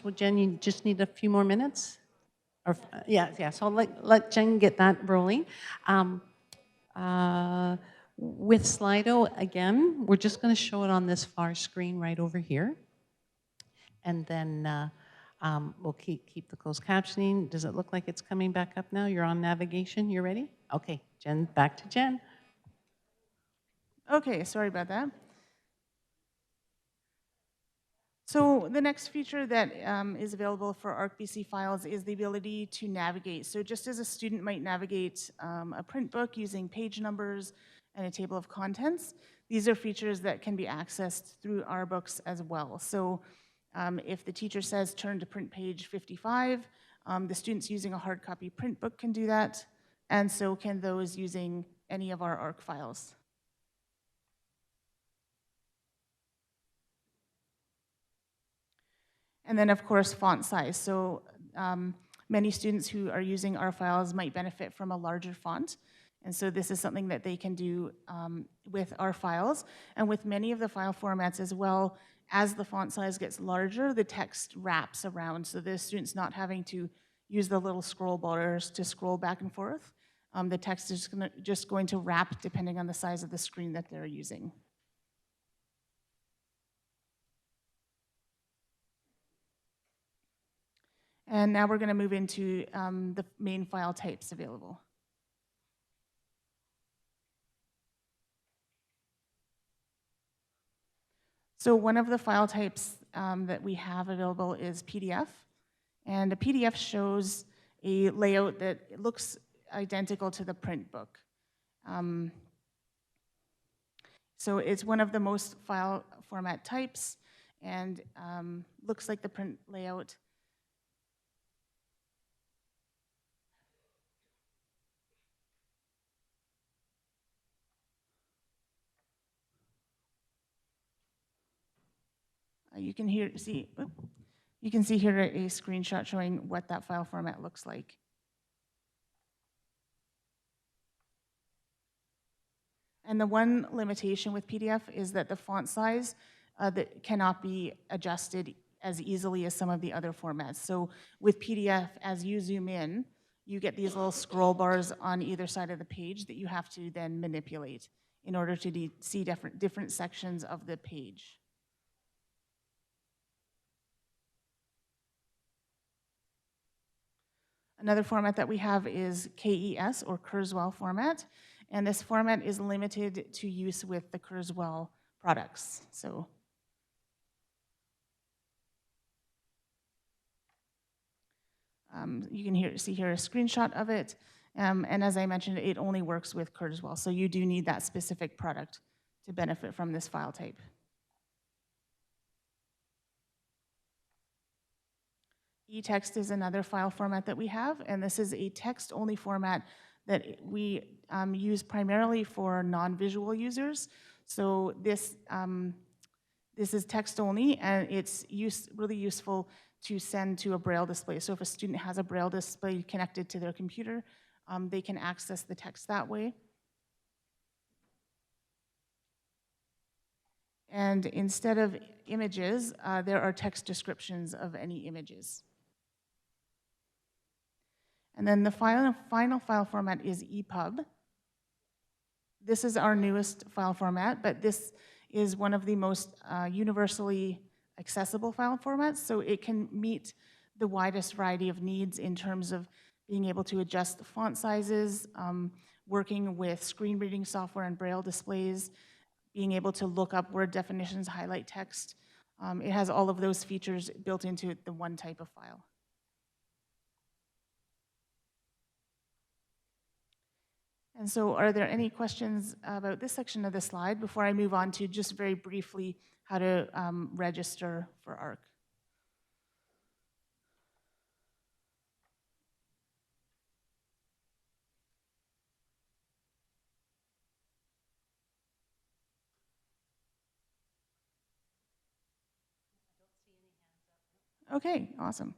Speaker 1: Well, Jen, you just need a few more minutes? Or, yeah, so let Jen get that rolling. Uh, with Slido, again, we're just going to show it on this far screen right over here. And then we'll keep the closed captioning. Does it look like it's coming back up now? You're on navigation, you ready? Okay, Jen, back to Jen.
Speaker 4: Okay, sorry about that. So the next feature that is available for ARCBC files is the ability to navigate. So just as a student might navigate a print book using page numbers and a table of contents, these are features that can be accessed through our books as well. So if the teacher says turn to print page 55, the students using a hard copy print book can do that, and so can those using any of our ARC files. And then, of course, font size. So many students who are using our files might benefit from a larger font. And so this is something that they can do with our files. And with many of the file formats as well, as the font size gets larger, the text wraps around. So the student's not having to use the little scroll bars to scroll back and forth. The text is just going to wrap depending on the size of the screen that they're using. And now we're going to move into the main file types available. So one of the file types that we have available is PDF. And a PDF shows a layout that looks identical to the print book. So it's one of the most file format types and looks like the print layout. You can see You can see here a screenshot showing what that file format looks like. And the one limitation with PDF is that the font size that cannot be adjusted as easily as some of the other formats. So with PDF, as you zoom in, you get these little scroll bars on either side of the page that you have to then manipulate in order to see different sections of the page. Another format that we have is KES, or Kurzweil format, and this format is limited to use with the Kurzweil products. So you can see here a screenshot of it, and as I mentioned, it only works with Kurzweil, so you do need that specific product to benefit from this file type. eText is another file format that we have, and this is a text-only format that we use primarily for non-visual users. So this is text-only, and it's really useful to send to a Braille display. So if a student has a Braille display connected to their computer, they can access the text that way. And instead of images, there are text descriptions of any images. And then the final file format is EPUB. This is our newest file format, but this is one of the most universally accessible file formats, so it can meet the widest variety of needs in terms of being able to adjust the font sizes, working with screen reading software and Braille displays, being able to look up word definitions, highlight text. It has all of those features built into the one type of file. And so are there any questions about this section of the slide before I move on to just very briefly how to register for ARC? Okay, awesome.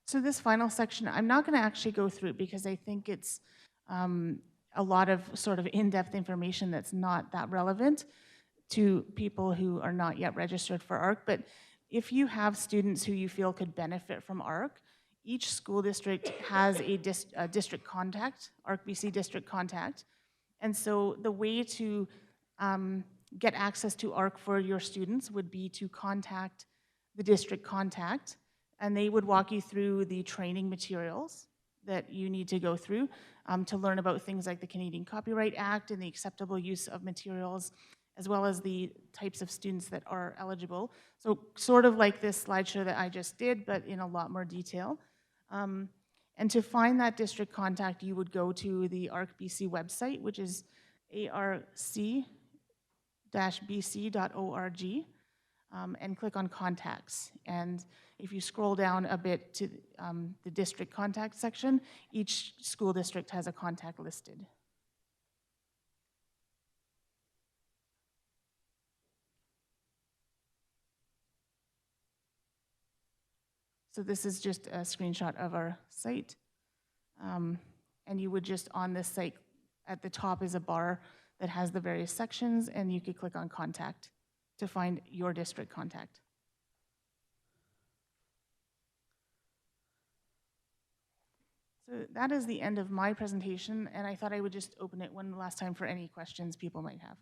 Speaker 4: So this final section, I'm not going to actually go through because I think it's a lot of sort of in-depth information that's not that relevant to people who are not yet registered for ARC. But if you have students who you feel could benefit from ARC, each school district has a district contact, ARCBC district contact. And so the way to get access to ARC for your students would be to contact the district contact, and they would walk you through the training materials that you need to go through to learn about things like the Canadian Copyright Act and the acceptable use of materials, as well as the types of students that are eligible. So sort of like this slideshow that I just did, but in a lot more detail. And to find that district contact, you would go to the ARCBC website, which is arc-bc.org. And click on contacts. And if you scroll down a bit to the district contact section, each school district has a contact listed. So this is just a screenshot of our site. And you would just, on this site, at the top is a bar that has the various sections, and you could click on contact to find your district contact. So that is the end of my presentation, and I thought I would just open it one last time for any questions people might have.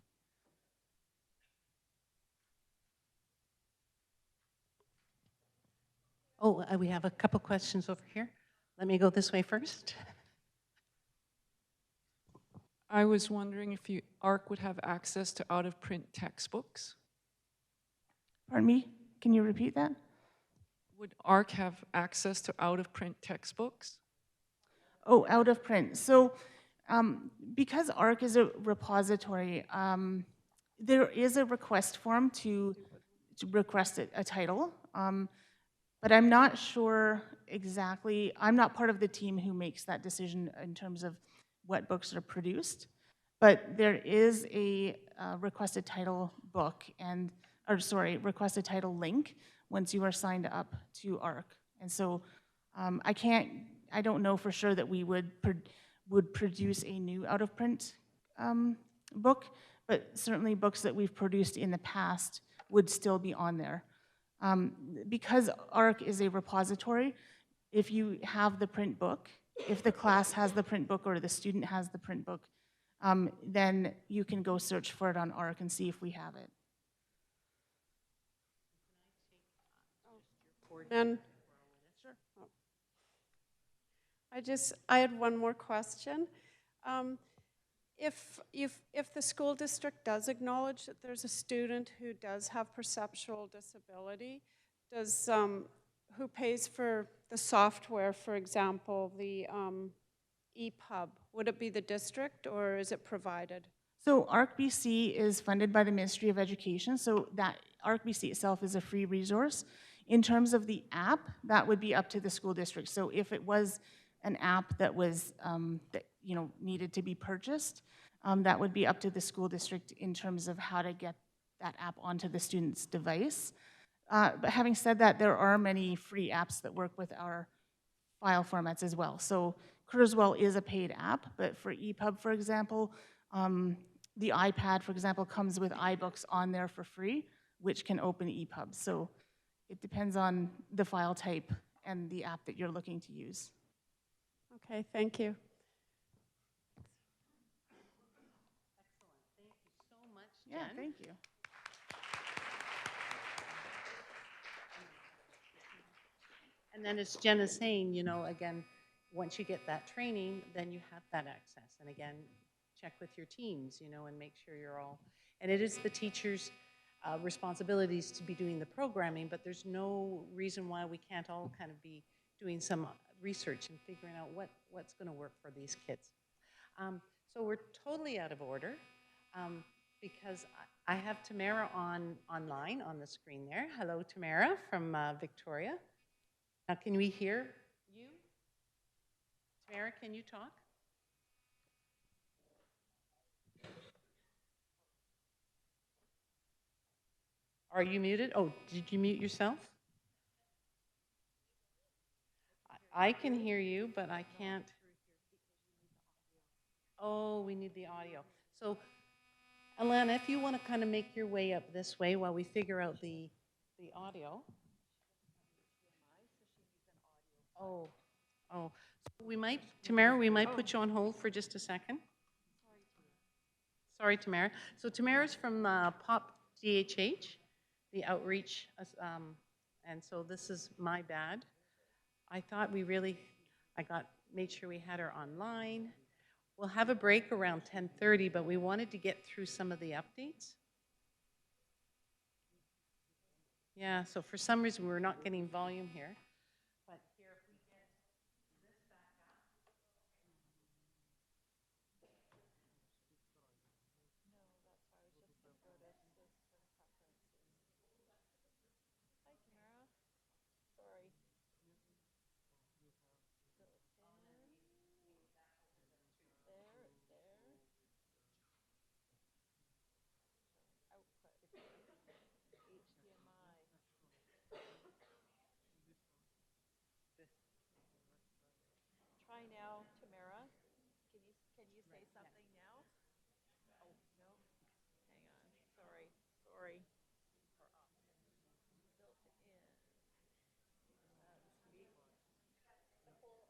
Speaker 1: Oh, we have a couple questions over here. Let me go this way first.
Speaker 5: I was wondering if ARC would have access to out-of-print textbooks?
Speaker 4: Pardon me? Can you repeat that?
Speaker 5: Would ARC have access to out-of-print textbooks?
Speaker 4: Oh, out of print. So because ARC is a repository, There is a request form to request a title, but I'm not sure exactly, I'm not part of the team who makes that decision in terms of what books are produced, but there is a requested title book and, or sorry, requested title link once you are signed up to ARC. And so I don't know for sure that we would produce a new out-of-print book, but certainly books that we've produced in the past would still be on there. Because ARC is a repository, if you have the print book, if the class has the print book or the student has the print book, then you can go search for it on ARC and see if we have it.
Speaker 6: And I had one more question. If the school district does acknowledge that there's a student who does have perceptual disability, does, who pays for the software, for example, the EPUB? Would it be the district or is it provided?
Speaker 4: So ARCBC is funded by the Ministry of Education, so that ARCBC itself is a free resource. In terms of the app, that would be up to the school district. So if it was an app that was that needed to be purchased, that would be up to the school district in terms of how to get that app onto the student's device. But having said that, there are many free apps that work with our file formats as well. So Kurzweil is a paid app, but for EPUB, for example, the iPad, for example, comes with iBooks on there for free, which can open EPUB. So it depends on the file type and the app that you're looking to use.
Speaker 6: Okay, thank you.
Speaker 1: Excellent. Thank you so much, Jen.
Speaker 4: Yeah, thank you.
Speaker 1: And then as Jen is saying, again, once you get that training, then you have that access. And again, check with your teams, and make sure you're all, and it is the teacher's responsibilities to be doing the programming, but there's no reason why we can't all kind of be doing some research and figuring out what's going to work for these kids. So we're totally out of order because I have Tamara online on the screen there. Hello, Tamara from Victoria. Now, can we hear you? Tamara, can you talk? Are you muted? Oh, did you mute yourself? I can hear you, but I can't. Oh, we need the audio. So, Alana, if you want to kind of make your way up this way while we figure out the audio. Oh. Tamara, we might put you on hold for just a second. Sorry, Tamara. So Tamara's from POP DHH, the outreach, and so this is my bad. I thought made sure we had her online. We'll have a break around 10:30, but we wanted to get through some of the updates. Yeah, so for some reason we're not getting volume here. But here, if we get this back up.
Speaker 2: Try now, Tamara. Can you say something now? Oh, no. Hang on. Sorry. Built in.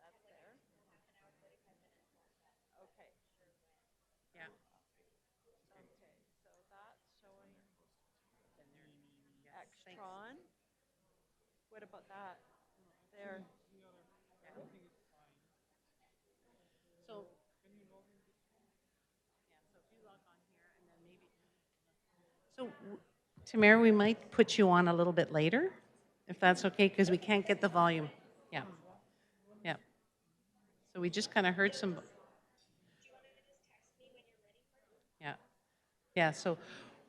Speaker 2: That's there. Okay.
Speaker 1: Yeah.
Speaker 2: Okay. So that's showing
Speaker 1: Thanks.
Speaker 2: Extron. What about that? There.
Speaker 1: So, if you log on here and then maybe. So, Tamara, we might put you on a little bit later, if that's okay, because we can't get the volume. Yeah. Yeah. So we just kind of heard some. Yeah. Yeah. So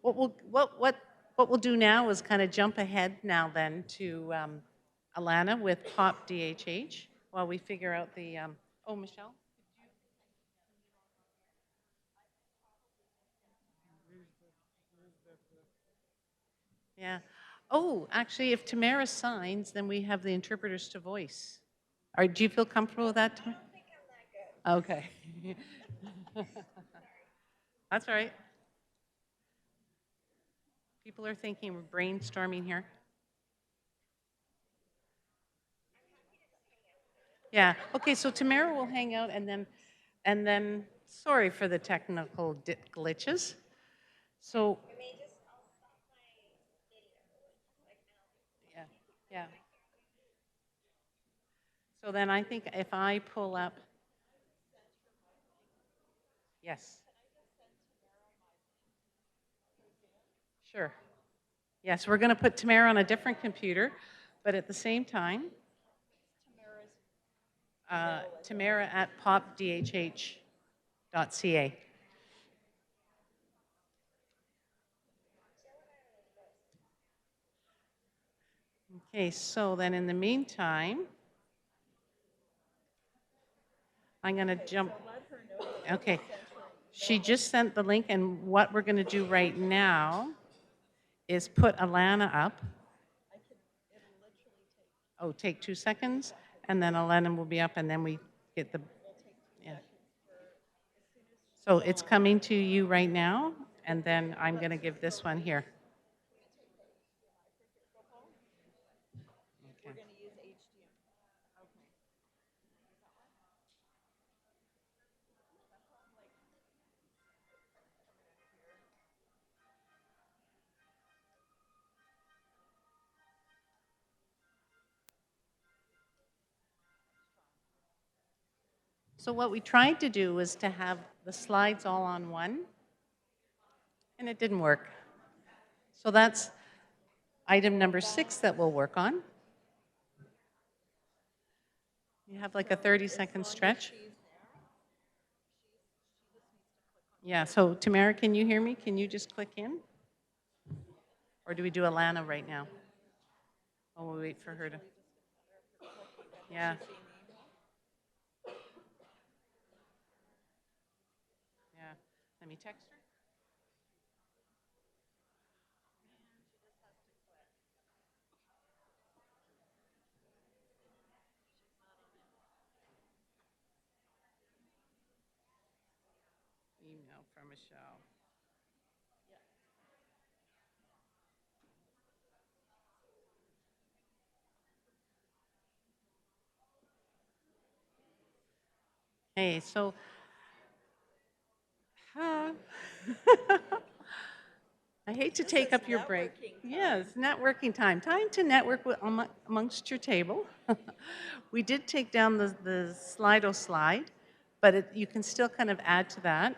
Speaker 1: what we'll do now is kind of jump ahead now then to Alana with Pop DHH while we figure out the, oh, Michelle? Yeah. Oh, actually, if Tamara signs, then we have the interpreters to voice. Do you feel comfortable with that, Tamara? I don't think I'm that good. Okay. That's all right. People are thinking we're brainstorming here. Yeah. Okay, so Tamara will hang out and then sorry for the technical glitches. So yeah. Yeah. So then I think if I pull up, yes. Sure. Yes, we're going to put Tamara on a different computer, but at the same time, Tamara at popdhh.ca. Okay, so then in the meantime, I'm going to jump. Okay, she just sent the link, and what we're going to do right now is put Alana up. Oh, take 2 seconds, and then Alana will be up, and then we get the, yeah. So it's coming to you right now, and then I'm going to give this one here. Okay. So what we tried to do was to have the slides all on one, and it didn't work. So that's item number 6 that we'll work on. You have like a 30-second stretch. Yeah, so Tamara, can you hear me? Can you just click in? Or do we do Alana right now? Oh, we'll wait for her to. Yeah. Yeah. Let me text her. Email from Michelle. Hey, so I hate to take up your break. Yes, networking time. Time to network with, amongst your table. We did take down the Slido slide, but you can still kind of add to that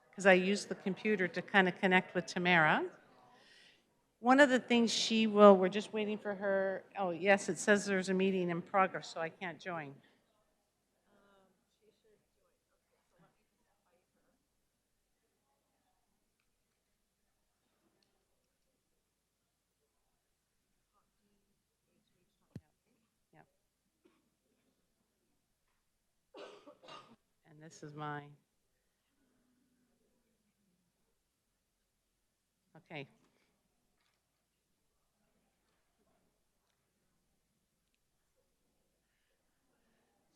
Speaker 1: because I used the computer to kind of connect with Tamara. One of the things we're just waiting for her. Oh, yes, it says there's a meeting in progress, so I can't join. And this is mine. Okay.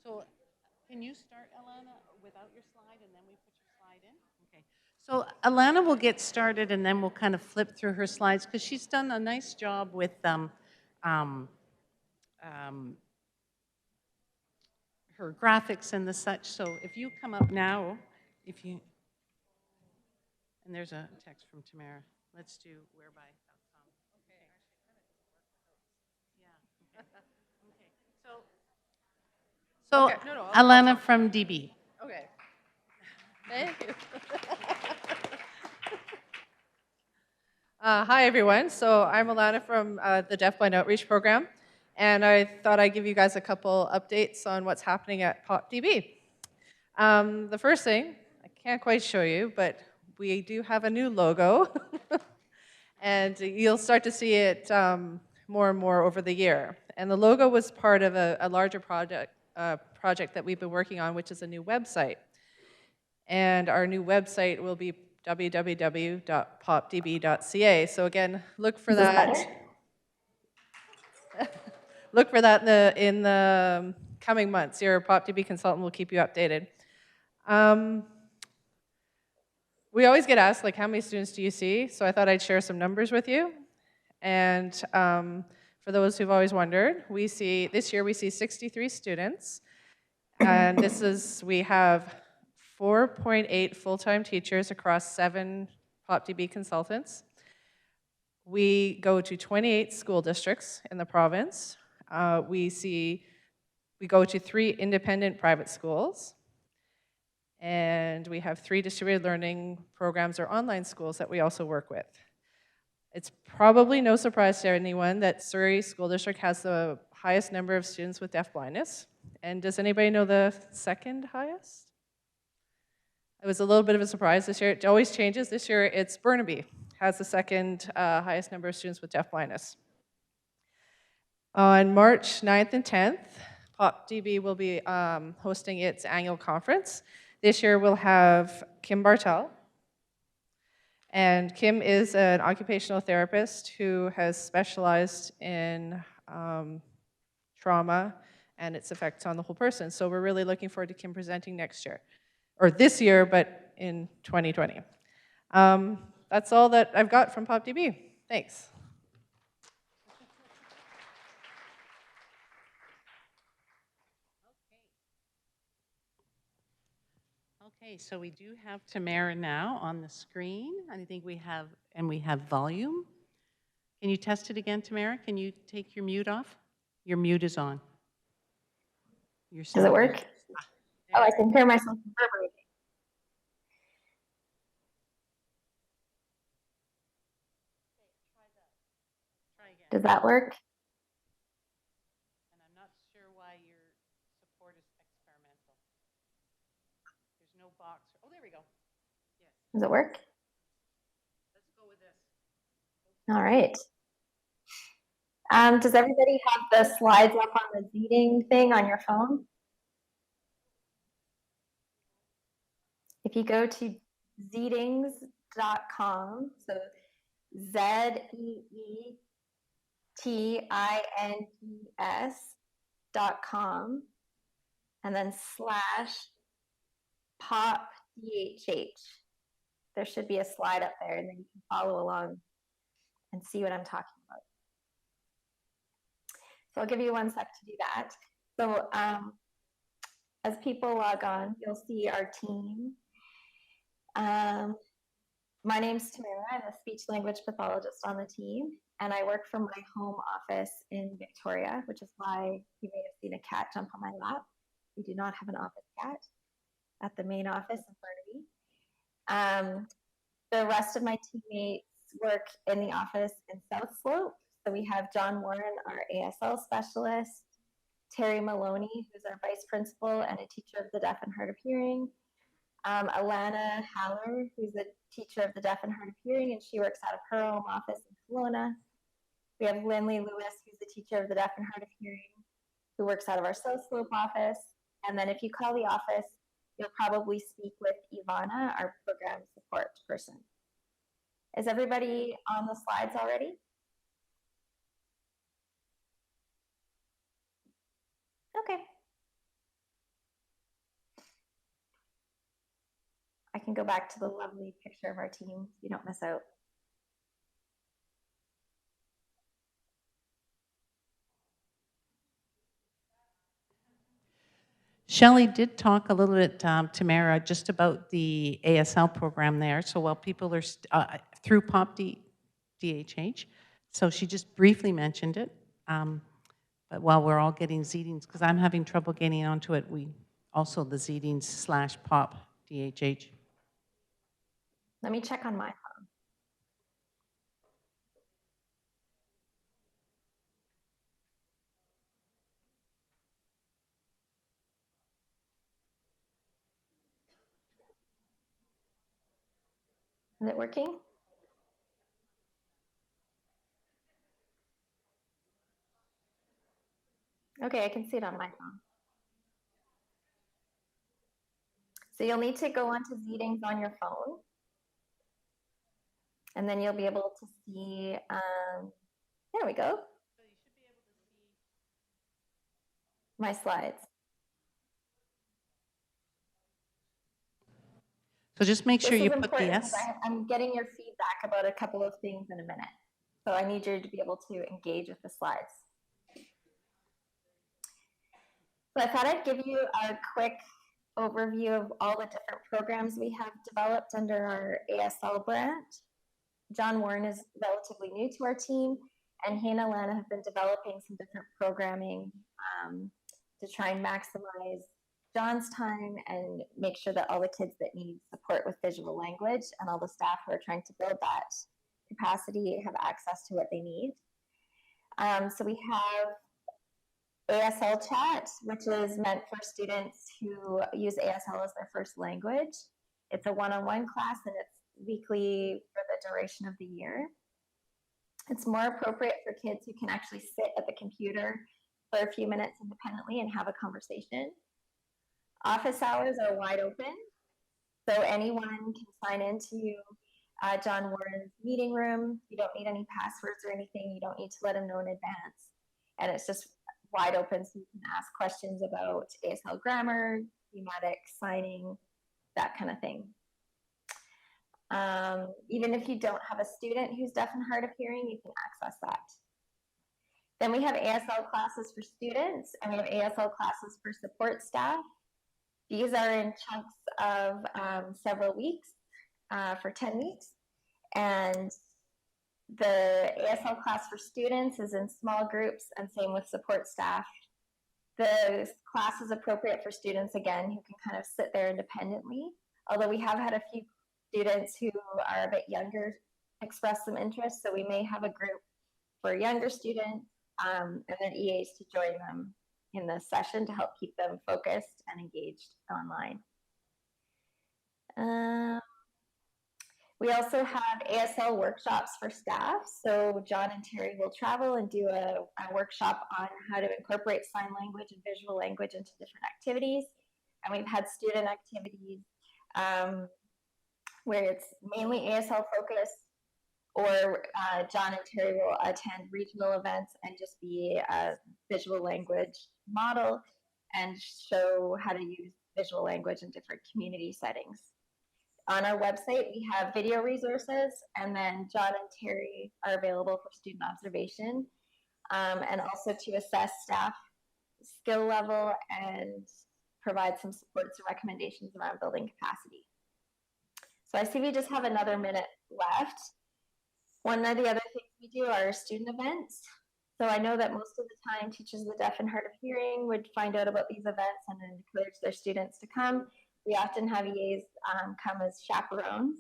Speaker 1: So can you start, Alana, without your slide, and then we put your slide in? Okay. So Alana will get started, and then we'll kind of flip through her slides, because she's done a nice job with her graphics and the such. So if you come up now, and there's a text from Tamara. Let's do whereby.com. Okay. Yeah. Okay. So
Speaker 7: Okay, no,
Speaker 1: Alana from DB.
Speaker 7: Okay. Thank you. Hi, everyone. So I'm Alana from the Deafblind Outreach Program, and I thought I'd give you guys a couple updates on what's happening at PopDB. The first thing, I can't quite show you, but we do have a new logo, and you'll start to see it more and more over the year. And the logo was part of a larger project that we've been working on, which is a new website. And our new website will be www.popdb.ca. So again, look for that. Look for that in the coming months. Your PopDB consultant will keep you updated. We always get asked, like, how many students do you see? So I thought I'd share some numbers with you. And for those who've always wondered, this year we see 63 students. And we have 4.8 full-time teachers across 7 PopDB consultants. We go to 28 school districts in the province. We go to 3 independent private schools. And we have 3 distributed learning programs or online schools that we also work with. It's probably no surprise to anyone that Surrey School District has the highest number of students with deafblindness. And does anybody know the second highest? It was a little bit of a surprise this year. It always changes. This year it's Burnaby has the second highest number of students with deafblindness. On March 9th and 10th, PopDB will be hosting its annual conference. This year we'll have Kim Bartel. And Kim is an occupational therapist who has specialized in trauma and its effects on the whole person. So we're really looking forward to Kim presenting next year, or this year, but in 2020. That's all that I've got from PopDB. Thanks.
Speaker 1: Okay, so we do have Tamara now on the screen. I think we have volume. Can you test it again, Tamara? Can you take your mute off? Your mute is on.
Speaker 8: Does it work? Oh, I can hear myself reverberating. Does that work?
Speaker 1: And I'm not sure why your support is experimental. There's no box. Oh, there we go. Yes.
Speaker 8: Does it work?
Speaker 1: Let's go with this.
Speaker 8: All right. Does everybody have the slides up on the seating thing on your phone? If you go to zeetings.com, so ZEETINGS.com, and then /PopDHH. There should be a slide up there, and then you can follow along and see what I'm talking about. So I'll give you 1 sec to do that. So as people log on, you'll see our team. My name's Tamara. I'm a speech language pathologist on the team, and I work from my home office in Victoria, which is why you may have seen a cat jump on my lap. We do not have an office cat at the main office in Burnaby. The rest of my teammates work in the office in South Slope. So we have John Warren, our ASL specialist, Terry Maloney, who's our vice principal and a teacher of the deaf and hard of hearing, Alana Haller, who's a teacher of the deaf and hard of hearing, and she works out of her home office in Kelowna. We have Lindley Lewis, who's the teacher of the deaf and hard of hearing, who works out of our South Slope office. And then if you call the office, you'll probably speak with Ivana, our program support person. Is everybody on the slides already? Okay. I can go back to the lovely picture of our team so you don't miss out.
Speaker 1: Shelley did talk a little bit, Tamara, just about the ASL program there. So while people are through PopDHH, so she just briefly mentioned it. But while we're all getting Zeetings, because I'm having trouble getting onto it, we also the Zeetings/PopDHH.
Speaker 8: Let me check on my phone. Is it working? Okay, I can see it on my phone. So you'll need to go onto Zeetings on your phone, and then you'll be able to see, there we go, my slides.
Speaker 1: So just make sure
Speaker 8: This
Speaker 1: you
Speaker 8: is
Speaker 1: put the
Speaker 8: important because
Speaker 1: S.
Speaker 8: I'm getting your feedback about a couple of things in a minute. So I need you to be able to engage with the slides. So I thought I'd give you a quick overview of all the different programs we have developed under our ASL branch. John Warren is relatively new to our team, and he and Alana have been developing some different programming to try and maximize John's time and make sure that all the kids that need support with visual language and all the staff who are trying to build that capacity have access to what they need. So we have ASL Chat, which is meant for students who use ASL as their first language. It's a one-on-one class, and it's weekly for the duration of the year. It's more appropriate for kids who can actually sit at the computer for a few minutes independently and have a conversation. Office hours are wide open, so anyone can sign into John Warren's meeting room. You don't need any passwords or anything. You don't need to let him know in advance. And it's just wide open, so you can ask questions about ASL grammar, thematic, signing, that kind of thing. Even if you don't have a student who's deaf and hard of hearing, you can access that. Then we have ASL classes for students, and we have ASL classes for support staff. These are in chunks of several weeks for 10 weeks. And the ASL class for students is in small groups, and same with support staff. The class is appropriate for students, again, who can kind of sit there independently, although we have had a few students who are a bit younger express some interest, so we may have a group for younger students and then EAs to join them in the session to help keep them focused and engaged online. We also have ASL workshops for staff. So John and Terry will travel and do a workshop on how to incorporate sign language and visual language into different activities. And we've had student activities where it's mainly ASL focused, or John and Terry will attend regional events and just be a visual language model and show how to use visual language in different community settings. On our website, we have video resources, and then John and Terry are available for student observation and also to assess staff skill level and provide some supports and recommendations around building capacity. So I see we just have another minute left. One of the other things we do are student events. So I know that most of the time teachers of the deaf and hard of hearing would find out about these events and encourage their students to come. We often have EAs come as chaperones.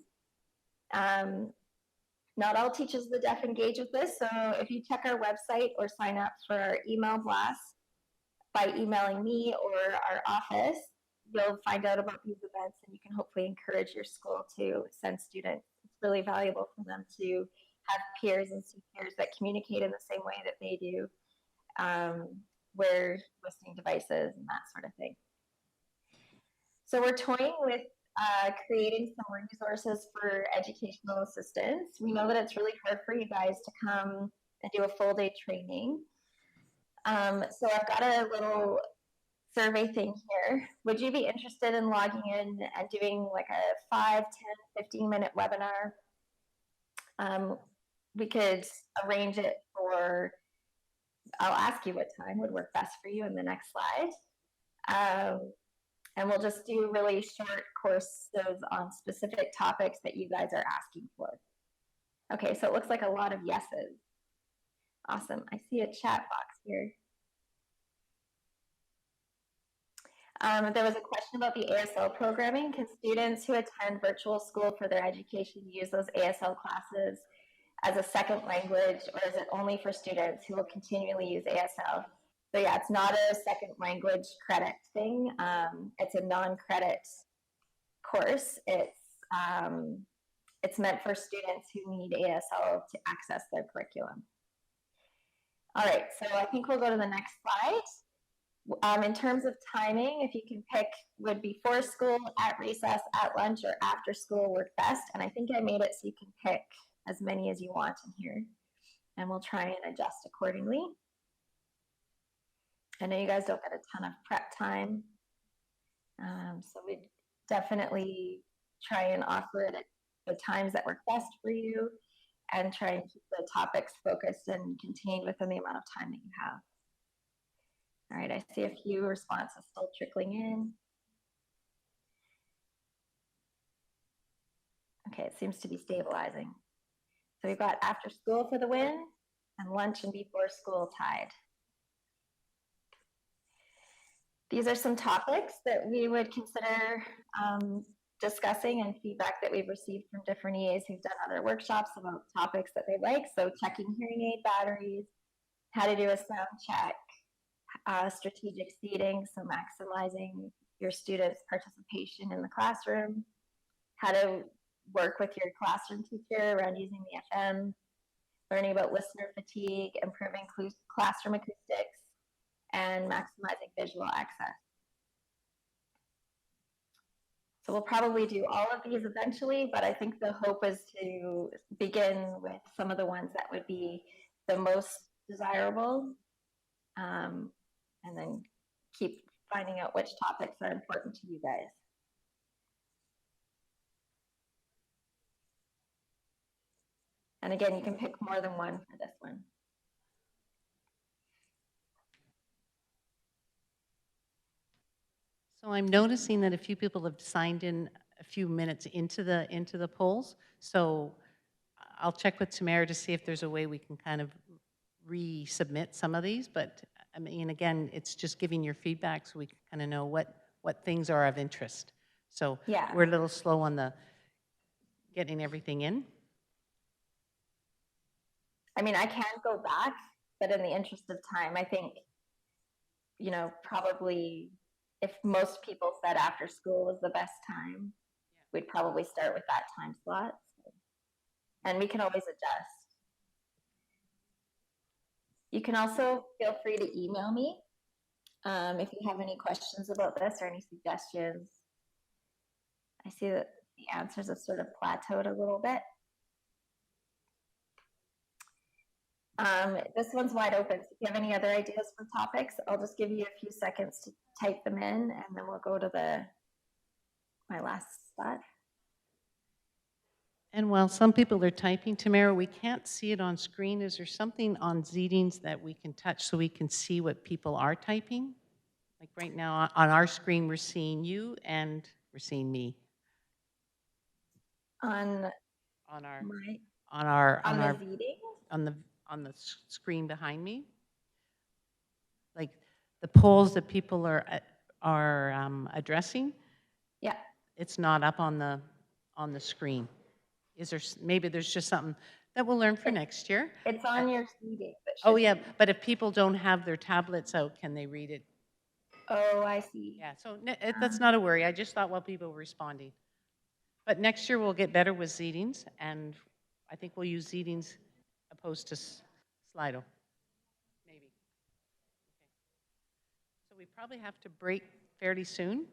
Speaker 8: Not all teachers of the deaf engage with this, so if you check our website or sign up for our email blast by emailing me or our office, you'll find out about these events, and you can hopefully encourage your school to send students. It's really valuable for them to have peers and see peers that communicate in the same way that they do, wear listening devices and that sort of thing. So we're toying with creating some resources for educational assistance. We know that it's really hard for you guys to come and do a full day training. So I've got a little survey thing here. Would you be interested in logging in and doing like a 5, 10, 15-minute webinar? We could arrange it for, I'll ask you what time would work best for you in the next slide. And we'll just do really short courses on specific topics that you guys are asking for. Okay, so it looks like a lot of yeses. Awesome, I see a chat box here. There was a question about the ASL programming. Can students who attend virtual school for their education use those ASL classes as a second language, or is it only for students who will continually use ASL? So yeah, it's not a second language credit thing. It's a non-credit course. It's It's meant for students who need ASL to access their curriculum. All right, so I think we'll go to the next slide. In terms of timing, if you can pick, would before school, at recess, at lunch, or after school work best. And I think I made it so you can pick as many as you want in here. And we'll try and adjust accordingly. I know you guys don't get a ton of prep time. So we definitely try and offer it at the times that work best for you and try and keep the topics focused and contained within the amount of time that you have. All right, I see a few responses still trickling in. Okay, it seems to be stabilizing. So we've got after school for the win and lunch and before school tied. These are some topics that we would consider discussing and feedback that we've received from different EAs who've done other workshops about topics that they like. So checking hearing aid batteries, how to do a sound check, strategic seating, so maximizing your students' participation in the classroom, how to work with your classroom teacher around using the FM, learning about listener fatigue, improving classroom acoustics, and maximizing visual access. So we'll probably do all of these eventually, but I think the hope is to begin with some of the ones that would be the most desirable, and then keep finding out which topics are important to you guys. And again, you can pick more than one for this one.
Speaker 1: So I'm noticing that a few people have signed in a few minutes into the polls. So I'll check with Tamara to see if there's a way we can kind of resubmit some of these. But I mean, again, it's just giving your feedback so we can kind of know what things are of interest. So
Speaker 8: Yeah.
Speaker 1: we're a little slow on the getting everything in.
Speaker 8: I mean, I can go back, but in the interest of time, I think, you know, probably if most people said after school was the best time, we'd probably start with that time slot. And we can always adjust. You can also feel free to email me if you have any questions about this or any suggestions. I see that the answers have sort of plateaued a little bit. This one's wide open. So if you have any other ideas for topics, I'll just give you a few seconds to type them in, and then we'll go to my last spot.
Speaker 1: And while some people are typing, Tamara, we can't see it on screen. Is there something on Zeetings that we can touch so we can see what people are typing? Like right now on our screen, we're seeing you and we're seeing me.
Speaker 8: On
Speaker 1: the screen behind me, like the polls that people are addressing.
Speaker 8: Yeah,
Speaker 1: it's not up on the screen. Is there maybe there's just something that we'll learn for next year?
Speaker 8: it's on your seating.
Speaker 1: Oh yeah, but if people don't have their tablets out, can they read it?
Speaker 8: Oh, I see.
Speaker 1: Yeah, so that's not a worry. I just thought while people were responding. But next year we'll get better with Zeetings, and I think we'll use Zeetings opposed to Slido, maybe. Okay. So we probably have to break fairly soon.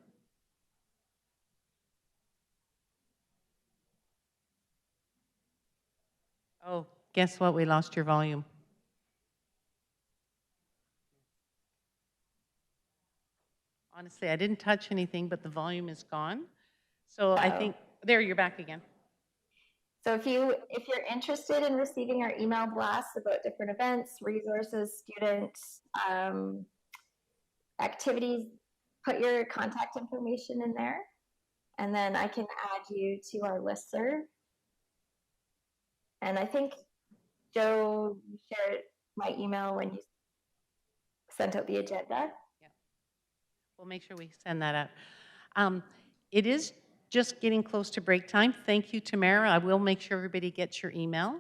Speaker 1: Oh, guess what? We lost your volume. Honestly, I didn't touch anything, but the volume is gone. So I think, there, you're back again.
Speaker 8: So if you're interested in receiving our email blasts about different events, resources, students, activities, put your contact information in there, and then I can add you to our listserv. And I think, Joe, you shared my email when you sent out the agenda.
Speaker 1: Yeah. We'll make sure we send that out. It is just getting close to break time. Thank you, Tamara. I will make sure everybody gets your email.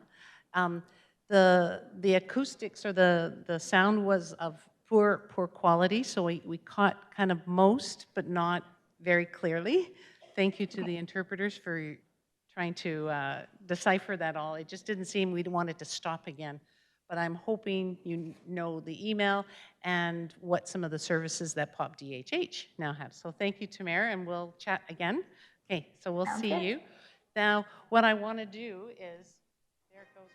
Speaker 1: The acoustics or the sound was of poor quality, so we caught kind of most, but not very clearly. Thank you to the interpreters for trying to decipher that all. It just didn't seem we'd want it to stop again. But I'm hoping you know the email and what some of the services that Pop DHH now have. So thank you, Tamara, and we'll chat again. Okay, so we'll
Speaker 8: Sounds
Speaker 1: see
Speaker 8: good.
Speaker 1: you. Now, what I want to do is, there it goes.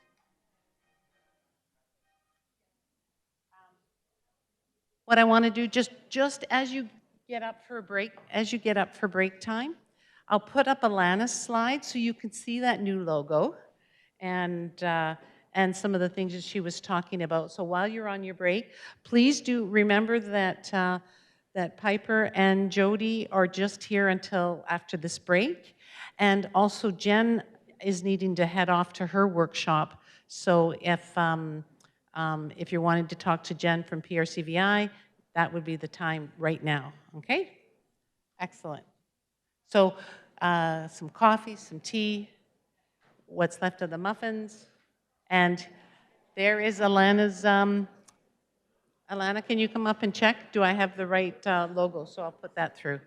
Speaker 1: What I want to do, just as you get up for break time, I'll put up Alana's slide so you can see that new logo and some of the things that she was talking about. So while you're on your break, please do remember that that Piper and Jody are just here until after this break. And also Jen is needing to head off to her workshop. So if you're wanting to talk to Jen from PRCVI, that would be the time right now, okay? Excellent. So some coffee, some tea, what's left of the muffins, and there is Alana's, Alana, can you come up and check? Do I have the right logo? So I'll put that through.